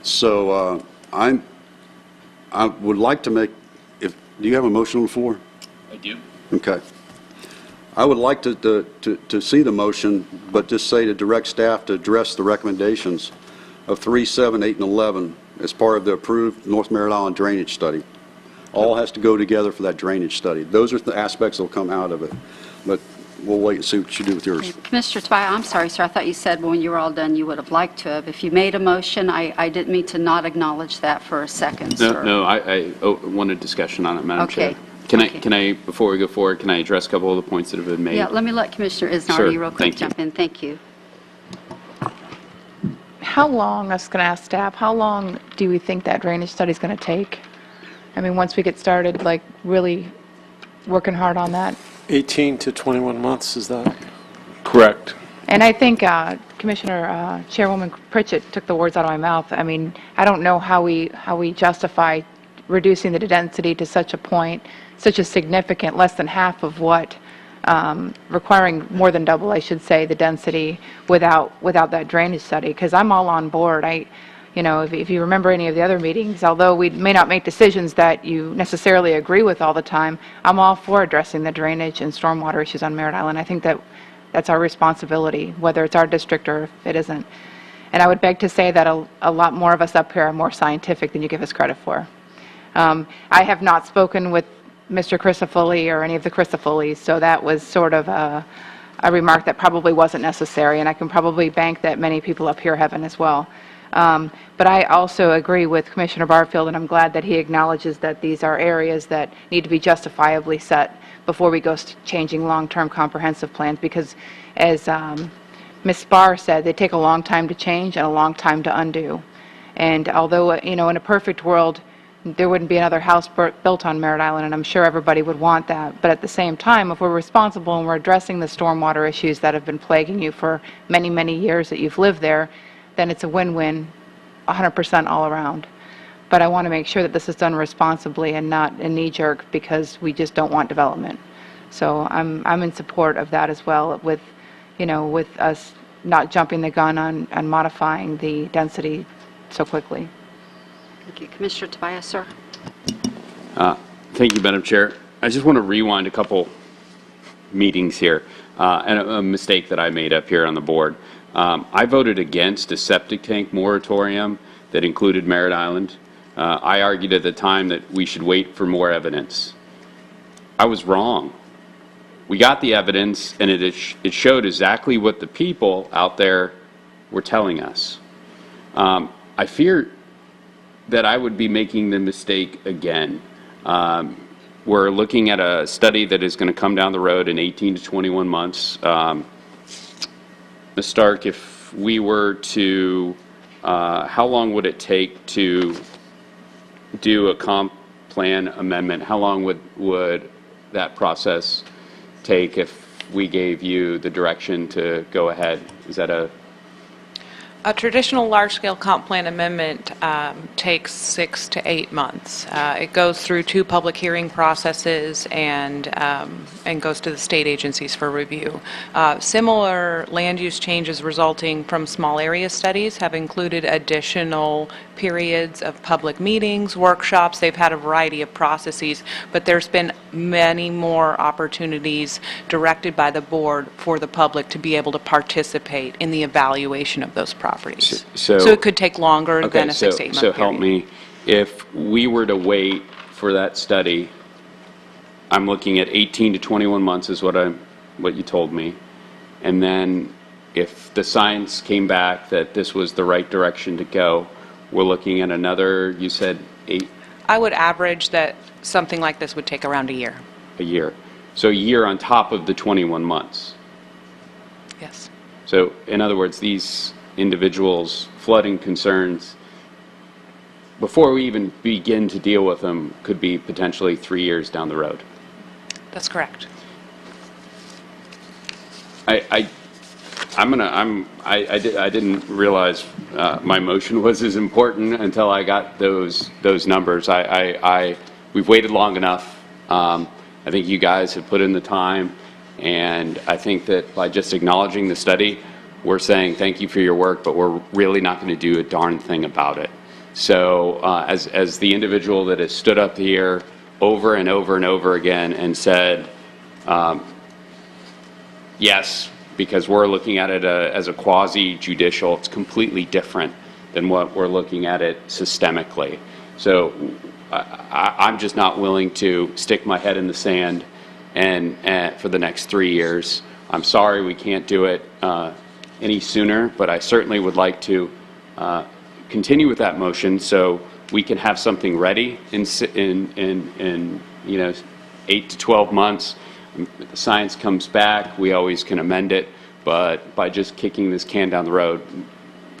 [SPEAKER 5] So I would like to make, do you have a motion on the floor?
[SPEAKER 10] I do.
[SPEAKER 5] Okay. I would like to see the motion, but just say to direct staff to address the recommendations of 3, 7, 8, and 11 as part of the approved North Merritt Island drainage study. All has to go together for that drainage study. Those are the aspects that will come out of it. But we'll wait and see what you do with yours.
[SPEAKER 2] Commissioner Tobias, I'm sorry, sir. I thought you said when you were all done you would have liked to have. If you made a motion, I didn't mean to not acknowledge that for a second, sir.
[SPEAKER 10] No, I wanted discussion on it, Madam Chair. Can I, before we go forward, can I address a couple of the points that have been made?
[SPEAKER 2] Yeah, let me let Commissioner Isnardi
[SPEAKER 10] Sure.
[SPEAKER 2] real quick
[SPEAKER 10] Thank you.
[SPEAKER 2] jump in. Thank you.
[SPEAKER 12] How long, I was going to ask staff, how long do we think that drainage study is going to take? I mean, once we get started, like, really working hard on that?
[SPEAKER 4] 18 to 21 months, is that?
[SPEAKER 15] Correct.
[SPEAKER 12] And I think Commissioner, Chairwoman Pritchett took the words out of my mouth. I mean, I don't know how we justify reducing the density to such a point, such a significant, less than half of what, requiring more than double, I should say, the density without that drainage study, because I'm all on board. You know, if you remember any of the other meetings, although we may not make decisions that you necessarily agree with all the time, I'm all for addressing the drainage and stormwater issues on Merritt Island. I think that's our responsibility, whether it's our district or if it isn't. And I would beg to say that a lot more of us up here are more scientific than you give us credit for. I have not spoken with Mr. Crisafulli or any of the Crisafullis, so that was sort of a remark that probably wasn't necessary, and I can probably bank that many people up here haven't as well. But I also agree with Commissioner Barfield, and I'm glad that he acknowledges that these are areas that need to be justifiably set before we go changing long-term comprehensive plans, because as Ms. Spar said, they take a long time to change and a long time to undo. And although, you know, in a perfect world, there wouldn't be another house built on Merritt Island, and I'm sure everybody would want that. But at the same time, if we're responsible and we're addressing the stormwater issues that have been plaguing you for many, many years that you've lived there, then it's a win-win 100% all around. But I want to make sure that this is done responsibly and not a knee-jerk because we just don't want development. So I'm in support of that as well, with, you know, with us not jumping the gun on modifying the density so quickly.
[SPEAKER 2] Thank you. Commissioner Tobias, sir.
[SPEAKER 10] Thank you, Madam Chair. I just want to rewind a couple meetings here and a mistake that I made up here on the board. I voted against a septic tank moratorium that included Merritt Island. I argued at the time that we should wait for more evidence. I was wrong. We got the evidence, and it showed exactly what the people out there were telling us. I fear that I would be making the mistake again. We're looking at a study that is going to come down the road in 18 to 21 months. Ms. Stark, if we were to, how long would it take to do a comp plan amendment? How long would that process take if we gave you the direction to go ahead? Is that a
[SPEAKER 7] traditional large-scale comp plan amendment takes 6 to 8 months. It goes through 2 public hearing processes and goes to the state agencies for review. Similar land use changes resulting from small area studies have included additional periods of public meetings, workshops. They've had a variety of processes, but there's been many more opportunities directed by the board for the public to be able to participate in the evaluation of those properties. So it could take longer than a 6 to 8 month period.
[SPEAKER 10] So help me, if we were to wait for that study, I'm looking at 18 to 21 months is what you told me. And then if the science came back that this was the right direction to go, we're looking at another, you said 8?
[SPEAKER 7] I would average that something like this would take around a year.
[SPEAKER 10] A year. So a year on top of the 21 months.
[SPEAKER 7] Yes.
[SPEAKER 10] So in other words, these individuals' flooding concerns, before we even begin to deal with them, could be potentially 3 years down the road.
[SPEAKER 7] That's correct.
[SPEAKER 10] I didn't realize my motion was as important until I got those numbers. We've waited long enough. I think you guys have put in the time, and I think that by just acknowledging the study, we're saying thank you for your work, but we're really not going to do a darn thing about it. So as the individual that has stood up here over and over and over again and said, yes, because we're looking at it as a quasi-judicial, it's completely different than what we're looking at it systemically. So I'm just not willing to stick my head in the sand and for the next 3 years. I'm sorry we can't do it any sooner, but I certainly would like to continue with that motion so we can have something ready in 8 to 12 months. If the science comes back, we always can amend it, but by just kicking this can down the road,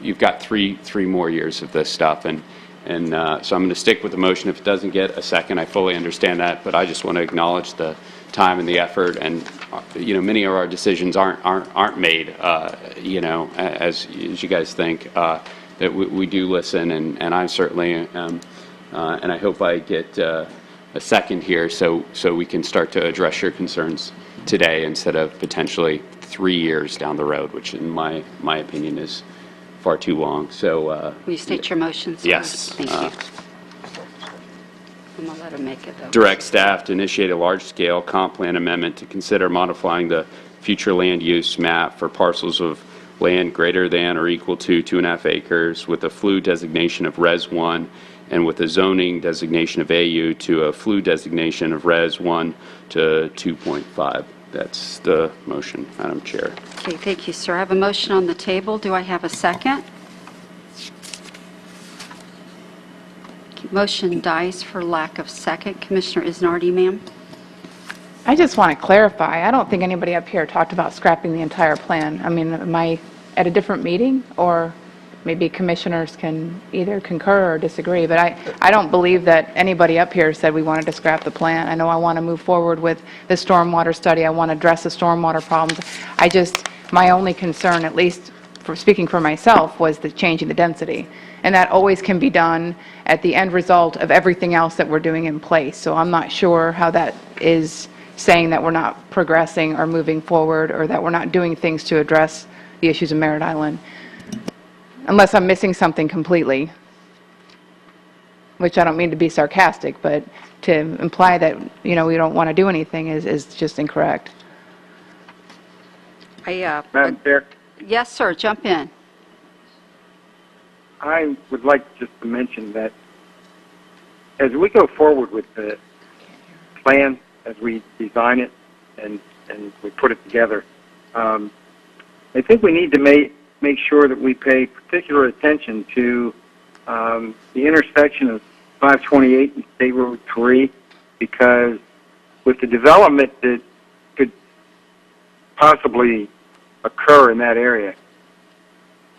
[SPEAKER 10] you've got three more years of this stuff, and so I'm going to stick with the motion. If it doesn't get a second, I fully understand that, but I just want to acknowledge the time and the effort and many of our decisions aren't made, as you guys think, that we do listen, and I certainly am, and I hope I get a second here so we can start to address your concerns today instead of potentially 3 years down the road, which in my opinion is far too long. So,
[SPEAKER 2] Will you state your motion, sir?
[SPEAKER 10] yes.
[SPEAKER 2] Thank you. I'm going to let him make it, though.
[SPEAKER 10] Direct staff to initiate a large-scale comp plan amendment to consider modifying the future land use map for parcels of land greater than or equal to 2.5 acres with a FLU designation of Res 1 and with a zoning designation of AU to a FLU designation of Res 1 to 2.5. That's the motion, Madam Chair.
[SPEAKER 2] Okay, thank you, sir. I have a motion on the table. Do I have a second? Motion dies for lack of second. Commissioner Isnardi, ma'am.
[SPEAKER 12] I just want to clarify, I don't think anybody up here talked about scrapping the entire plan. I mean, am I at a different meeting? Or maybe commissioners can either concur or disagree, but I don't believe that anybody up here said we wanted to scrap the plan. I know I want to move forward with the stormwater study. I want to address the stormwater problems. My only concern, at least for speaking for myself, was the changing the density. And that always can be done at the end result of everything else that we're doing in place. So I'm not sure how that is saying that we're not progressing or moving forward or that we're not doing things to address the issues of Merritt Island. Unless I'm missing something completely, which I don't mean to be sarcastic, but to imply that, we don't want to do anything is just incorrect.
[SPEAKER 3] Madam Chair,
[SPEAKER 2] Yes, sir, jump in.
[SPEAKER 3] I would like just to mention that as we go forward with the plan, as we design it and we put it together, I think we need to make sure that we pay particular attention to the intersection of 528 and State Road 3, because with the development that could possibly occur in that area,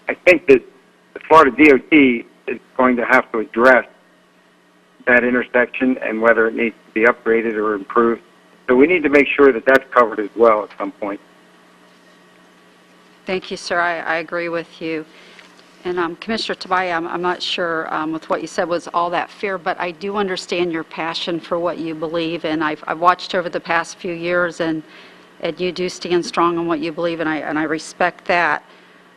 [SPEAKER 3] I think that the Florida DOT is going to have to address that intersection and whether it needs to be upgraded or improved. So we need to make sure that that's covered as well at some point.
[SPEAKER 2] Thank you, sir. I agree with you. And Commissioner Tabaya, I'm not sure with what you said was all that fair, but I do understand your passion for what you believe, and I've watched over the past few years, and you do stand strong on what you believe, and I respect that.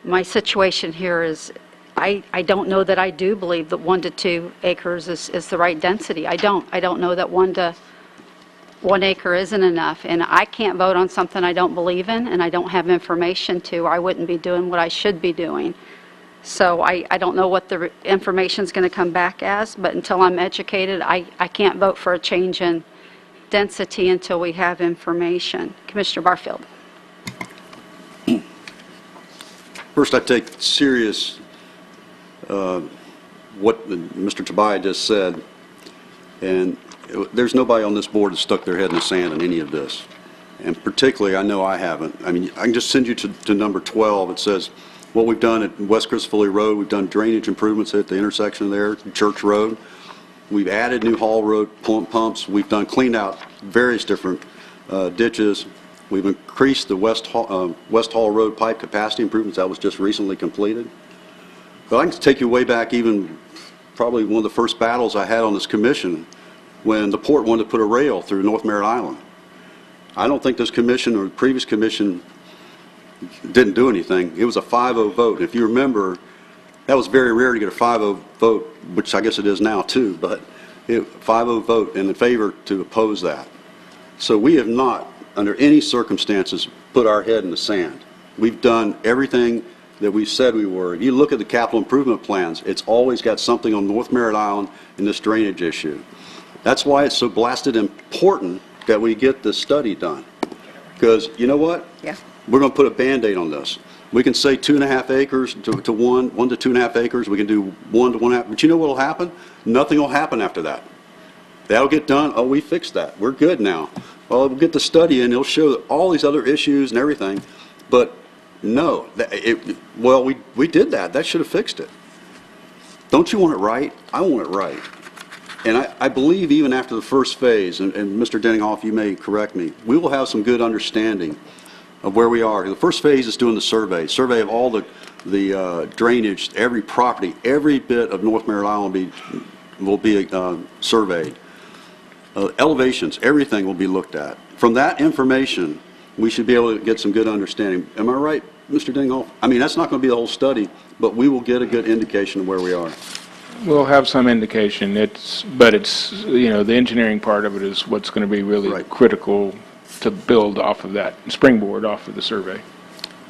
[SPEAKER 2] My situation here is I don't know that I do believe that 1 to 2 acres is the right density. I don't know that 1 acre isn't enough, and I can't vote on something I don't believe in and I don't have information to. I wouldn't be doing what I should be doing. So I don't know what the information is going to come back as, but until I'm educated, I can't vote for a change in density until we have information. Commissioner Barfield.
[SPEAKER 5] First, I take serious what Mr. Tabaya just said, and there's nobody on this board that stuck their head in the sand in any of this. And particularly, I know I haven't. I mean, I can just send you to number 12. It says what we've done at West Christopher Road. We've done drainage improvements at the intersection there, Church Road. We've added new Hall Road pumps. We've cleaned out various different ditches. We've increased the West Hall Road pipe capacity improvements. That was just recently completed. But I can take you way back, even probably one of the first battles I had on this commission when the port wanted to put a rail through North Merritt Island. I don't think this commission or the previous commission didn't do anything. It was a 5-0 vote. If you remember, that was very rare to get a 5-0 vote, which I guess it is now too, but 5-0 vote in favor to oppose that. So we have not, under any circumstances, put our head in the sand. We've done everything that we said we were. If you look at the capital improvement plans, it's always got something on North Merritt Island in this drainage issue. That's why it's so blasted important that we get this study done. Because you know what?
[SPEAKER 2] Yeah.
[SPEAKER 5] We're going to put a Band-Aid on this. We can say 2.5 acres to 1 to 2.5 acres. We can do 1 to 1.5. But you know what will happen? Nothing will happen after that. That'll get done. Oh, we fixed that. We're good now. Well, we'll get the study in. It'll show all these other issues and everything. But no, we did that. That should have fixed it. Don't you want it right? I want it right. And I believe even after the first phase, and Mr. Denninghoff, you may correct me, we will have some good understanding of where we are. The first phase is doing the survey of all the drainage, every property, every bit of North Merritt Island will be surveyed. Elevations, everything will be looked at. From that information, we should be able to get some good understanding. Am I right, Mr. Dinghoff? I mean, that's not going to be the whole study, but we will get a good indication of where we are.
[SPEAKER 15] We'll have some indication. But it's, you know, the engineering part of it is what's going to be really critical to build off of that, springboard off of the survey.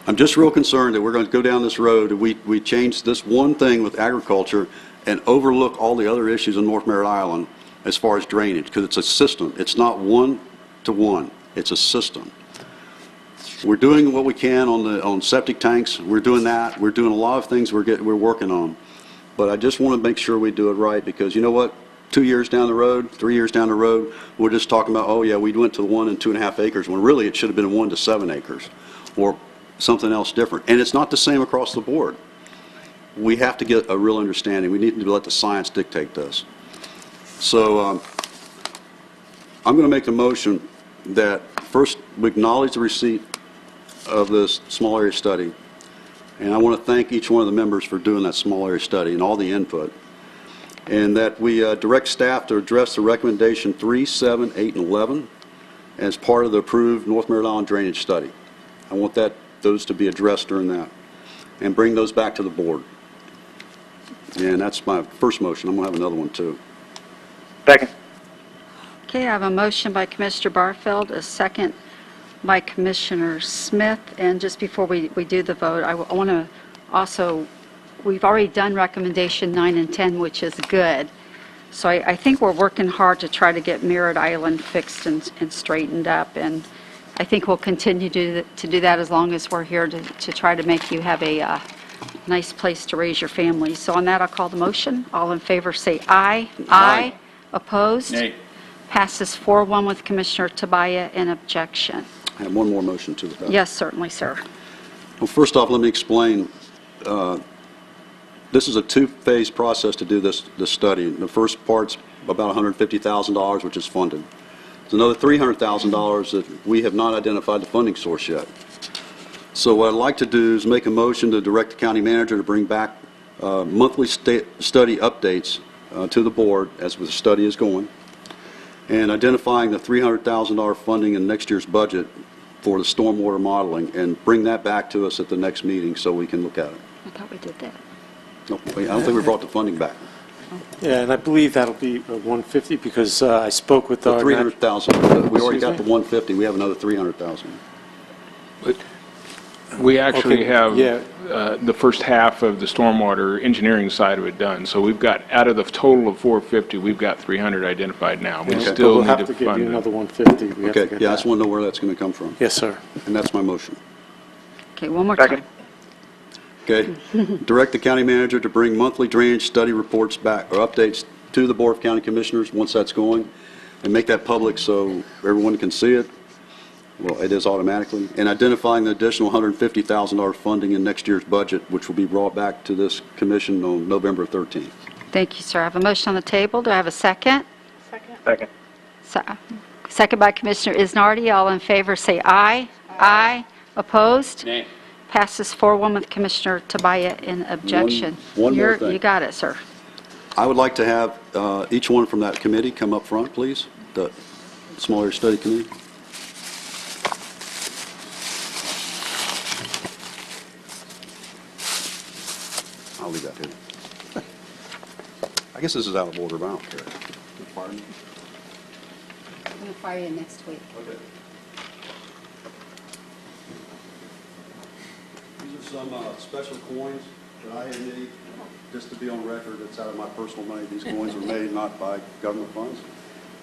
[SPEAKER 5] I'm just real concerned that we're going to go down this road and we change this one thing with agriculture and overlook all the other issues in North Merritt Island as far as drainage, because it's a system. It's not one-to-one. It's a system. We're doing what we can on septic tanks. We're doing that. We're doing a lot of things we're working on. But I just want to make sure we do it right, because you know what? 2 years down the road, 3 years down the road, we're just talking about, oh yeah, we went to 1 and 2.5 acres, when really it should have been 1 to 7 acres, or something else different. And it's not the same across the board. We have to get a real understanding. We need to let the science dictate this. So I'm going to make the motion that first we acknowledge the receipt of this small area study. And I want to thank each one of the members for doing that small area study and all the input. And that we direct staff to address the recommendation 3, 7, 8, and 11 as part of the approved North Merritt Island drainage study. I want those to be addressed during that and bring those back to the board. And that's my first motion. I'm going to have another one too.
[SPEAKER 3] Second.
[SPEAKER 2] Okay, I have a motion by Commissioner Barfield, a second by Commissioner Smith. And just before we do the vote, I want to also, we've already done recommendation 9 and 10, which is good. So I think we're working hard to try to get Merritt Island fixed and straightened up. And I think we'll continue to do that as long as we're here to try to make you have a nice place to raise your family. So on that, I'll call the motion. All in favor say aye. Aye. Opposed?
[SPEAKER 10] Nay.
[SPEAKER 2] Passes 4-1 with Commissioner Tabaya in objection.
[SPEAKER 5] I have one more motion to the
[SPEAKER 2] Yes, certainly, sir.
[SPEAKER 5] Well, first off, let me explain. This is a two-phase process to do this study. The first part's about $150,000, which is funded. There's another $300,000 that we have not identified the funding source yet. So what I'd like to do is make a motion to direct the county manager to bring back monthly study updates to the board as the study is going, and identifying the $300,000 funding in next year's budget for the stormwater modeling, and bring that back to us at the next meeting so we can look at it.
[SPEAKER 2] I thought we did that.
[SPEAKER 5] No, I don't think we brought the funding back.
[SPEAKER 4] Yeah, and I believe that'll be 150 because I spoke with
[SPEAKER 5] The
[SPEAKER 4] our...
[SPEAKER 5] 300,000, we already
[SPEAKER 4] Excuse
[SPEAKER 5] got
[SPEAKER 4] me?
[SPEAKER 5] the 150, we have another 300,000.
[SPEAKER 15] We actually
[SPEAKER 4] Okay,
[SPEAKER 15] have
[SPEAKER 4] yeah.
[SPEAKER 15] the first half of the stormwater engineering side of it done. So we've got, out of the total of 450, we've got 300 identified now. We
[SPEAKER 4] Okay, but
[SPEAKER 15] still
[SPEAKER 4] we'll
[SPEAKER 15] need
[SPEAKER 4] have
[SPEAKER 15] to
[SPEAKER 4] to give
[SPEAKER 15] fund
[SPEAKER 4] you
[SPEAKER 15] it.
[SPEAKER 4] another 150. We have to
[SPEAKER 5] Okay,
[SPEAKER 4] get
[SPEAKER 5] yeah, I
[SPEAKER 4] that.
[SPEAKER 5] just want to know where that's going to come from.
[SPEAKER 4] Yes, sir.
[SPEAKER 5] And that's my motion.
[SPEAKER 2] Okay, one more time.
[SPEAKER 5] Okay. Direct the county manager to bring monthly drainage study reports back, or updates to the Board of County Commissioners once that's going, and make that public so everyone can see it. Well, it is automatically. And identifying the additional $150,000 funding in next year's budget, which will be brought back to this commission on November 13th.
[SPEAKER 2] Thank you, sir. I have a motion on the table. Do I have a second?
[SPEAKER 3] Second.
[SPEAKER 2] Second by Commissioner Isnardi. All in favor say aye. Aye. Opposed?
[SPEAKER 10] Nay.
[SPEAKER 2] Passes 4-1 with Commissioner Tabaya in objection.
[SPEAKER 5] One more thing.
[SPEAKER 2] You got it, sir.
[SPEAKER 5] I would like to have each one from that committee come up front, please, the Small Area Study Committee. I'll leave that here. I guess this is out of order, but I don't care. Pardon me?
[SPEAKER 2] I'm going to fire you next week.
[SPEAKER 5] Okay. These are some special coins that I made, just to be on record, it's out of my personal money. These coins were made not by government funds.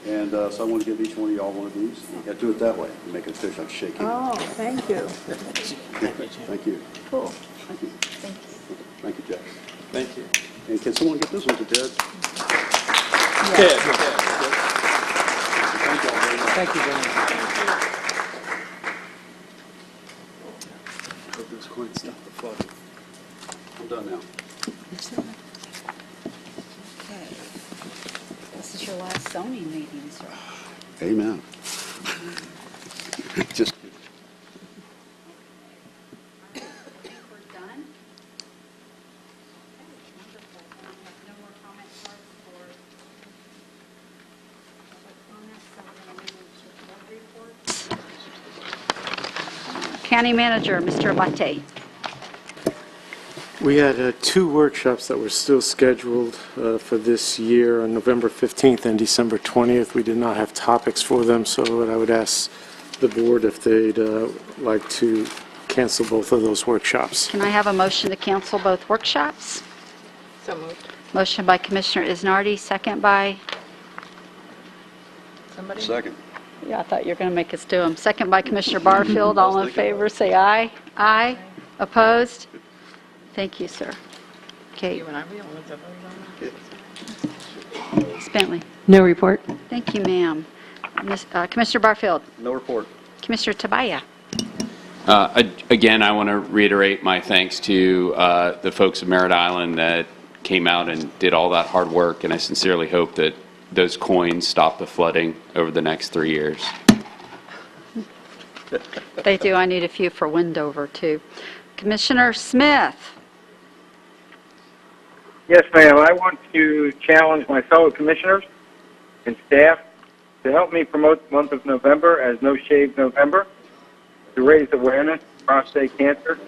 [SPEAKER 5] And so I want to give each one of y'all one of these. You got to do it that way. You make it official, like shake hands.
[SPEAKER 16] Oh, thank you.
[SPEAKER 5] Thank you.
[SPEAKER 16] Cool.
[SPEAKER 5] Thank you.
[SPEAKER 2] Thank you.
[SPEAKER 5] Thank you, Jack.
[SPEAKER 4] Thank you.
[SPEAKER 5] And can someone get this one to Ted?
[SPEAKER 4] Ted.
[SPEAKER 5] Thank y'all very much.
[SPEAKER 4] Thank you very much.
[SPEAKER 5] Hope this coin stop the flooding. I'm done now.
[SPEAKER 2] Okay. This is your your last zoning meeting, sir.
[SPEAKER 5] Amen. Just
[SPEAKER 2] We're done. No more comment cards for public comments, so we're going to move to board reports. County Manager, Mr. Abate.
[SPEAKER 4] We had 2 workshops that were still scheduled for this year on November 15th and December 20th. We did not have topics for them, so I would ask the board if they'd like to cancel both of those workshops.
[SPEAKER 2] Can I have a motion to cancel both workshops?
[SPEAKER 12] So moved.
[SPEAKER 2] Motion by Commissioner Isnardi, second by,
[SPEAKER 12] Somebody?
[SPEAKER 5] second.
[SPEAKER 2] yeah, I thought you were going to make us do them. Second by Commissioner Barfield. All in favor, say aye. Aye. Opposed? Thank you, sir. Okay,
[SPEAKER 12] You and I, we don't live over
[SPEAKER 2] Bentley.
[SPEAKER 21] No report.
[SPEAKER 2] Thank you, ma'am. Commissioner Barfield.
[SPEAKER 20] No report.
[SPEAKER 2] Commissioner Tabaya.
[SPEAKER 10] Again, I want to reiterate my thanks to the folks of Merritt Island that came out and did all that hard work, and I sincerely hope that those coins stop the flooding over the next 3 years.
[SPEAKER 2] They do. I need a few for Wendover, too. Commissioner Smith.
[SPEAKER 3] Yes, ma'am. I want to challenge my fellow commissioners and staff to help me promote the month of November as No Shave November to raise awareness of prostate cancer.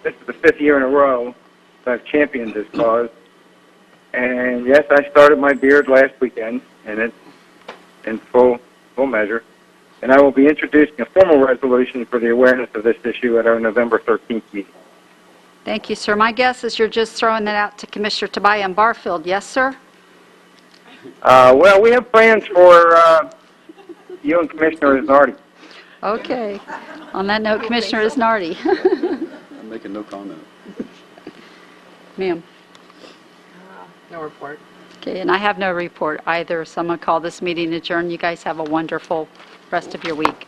[SPEAKER 3] This is the 5th year in a row that I've championed this cause. And yes, I started my beard last weekend, and it's in full measure. And I will be introducing a formal resolution for the awareness of this issue at our November 13th meeting.
[SPEAKER 2] Thank you, sir. My guess is you're just throwing that out to Commissioner Tabaya and Barfield. Yes, sir?
[SPEAKER 3] Well, we have plans for you and Commissioner Isnardi.
[SPEAKER 2] Okay. On that note, Commissioner Isnardi.
[SPEAKER 5] I'm making no comment.
[SPEAKER 2] Ma'am.
[SPEAKER 12] No report.
[SPEAKER 2] Okay, and I have no report either. Someone call this meeting adjourned. You guys have a wonderful rest of your week.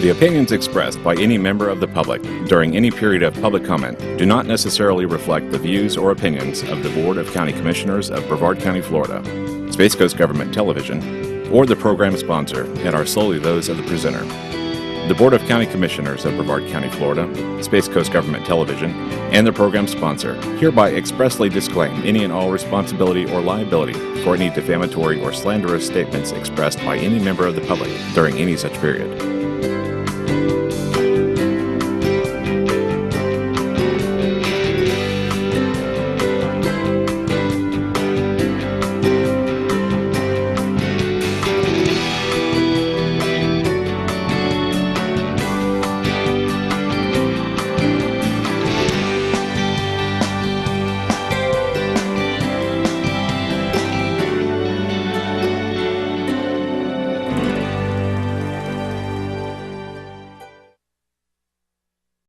[SPEAKER 11] The opinions expressed by any member of the public during any period of public comment do not necessarily reflect the views or opinions of the Board of County Commissioners of Brevard County, Florida, Space Coast Government Television, or the program sponsor, and are solely those of the presenter. The Board of County Commissioners of Brevard County, Florida, Space Coast Government Television, and the program sponsor hereby expressly disclaim any and all responsibility or liability for any defamatory or slanderous statements expressed by any member of the public during any such period.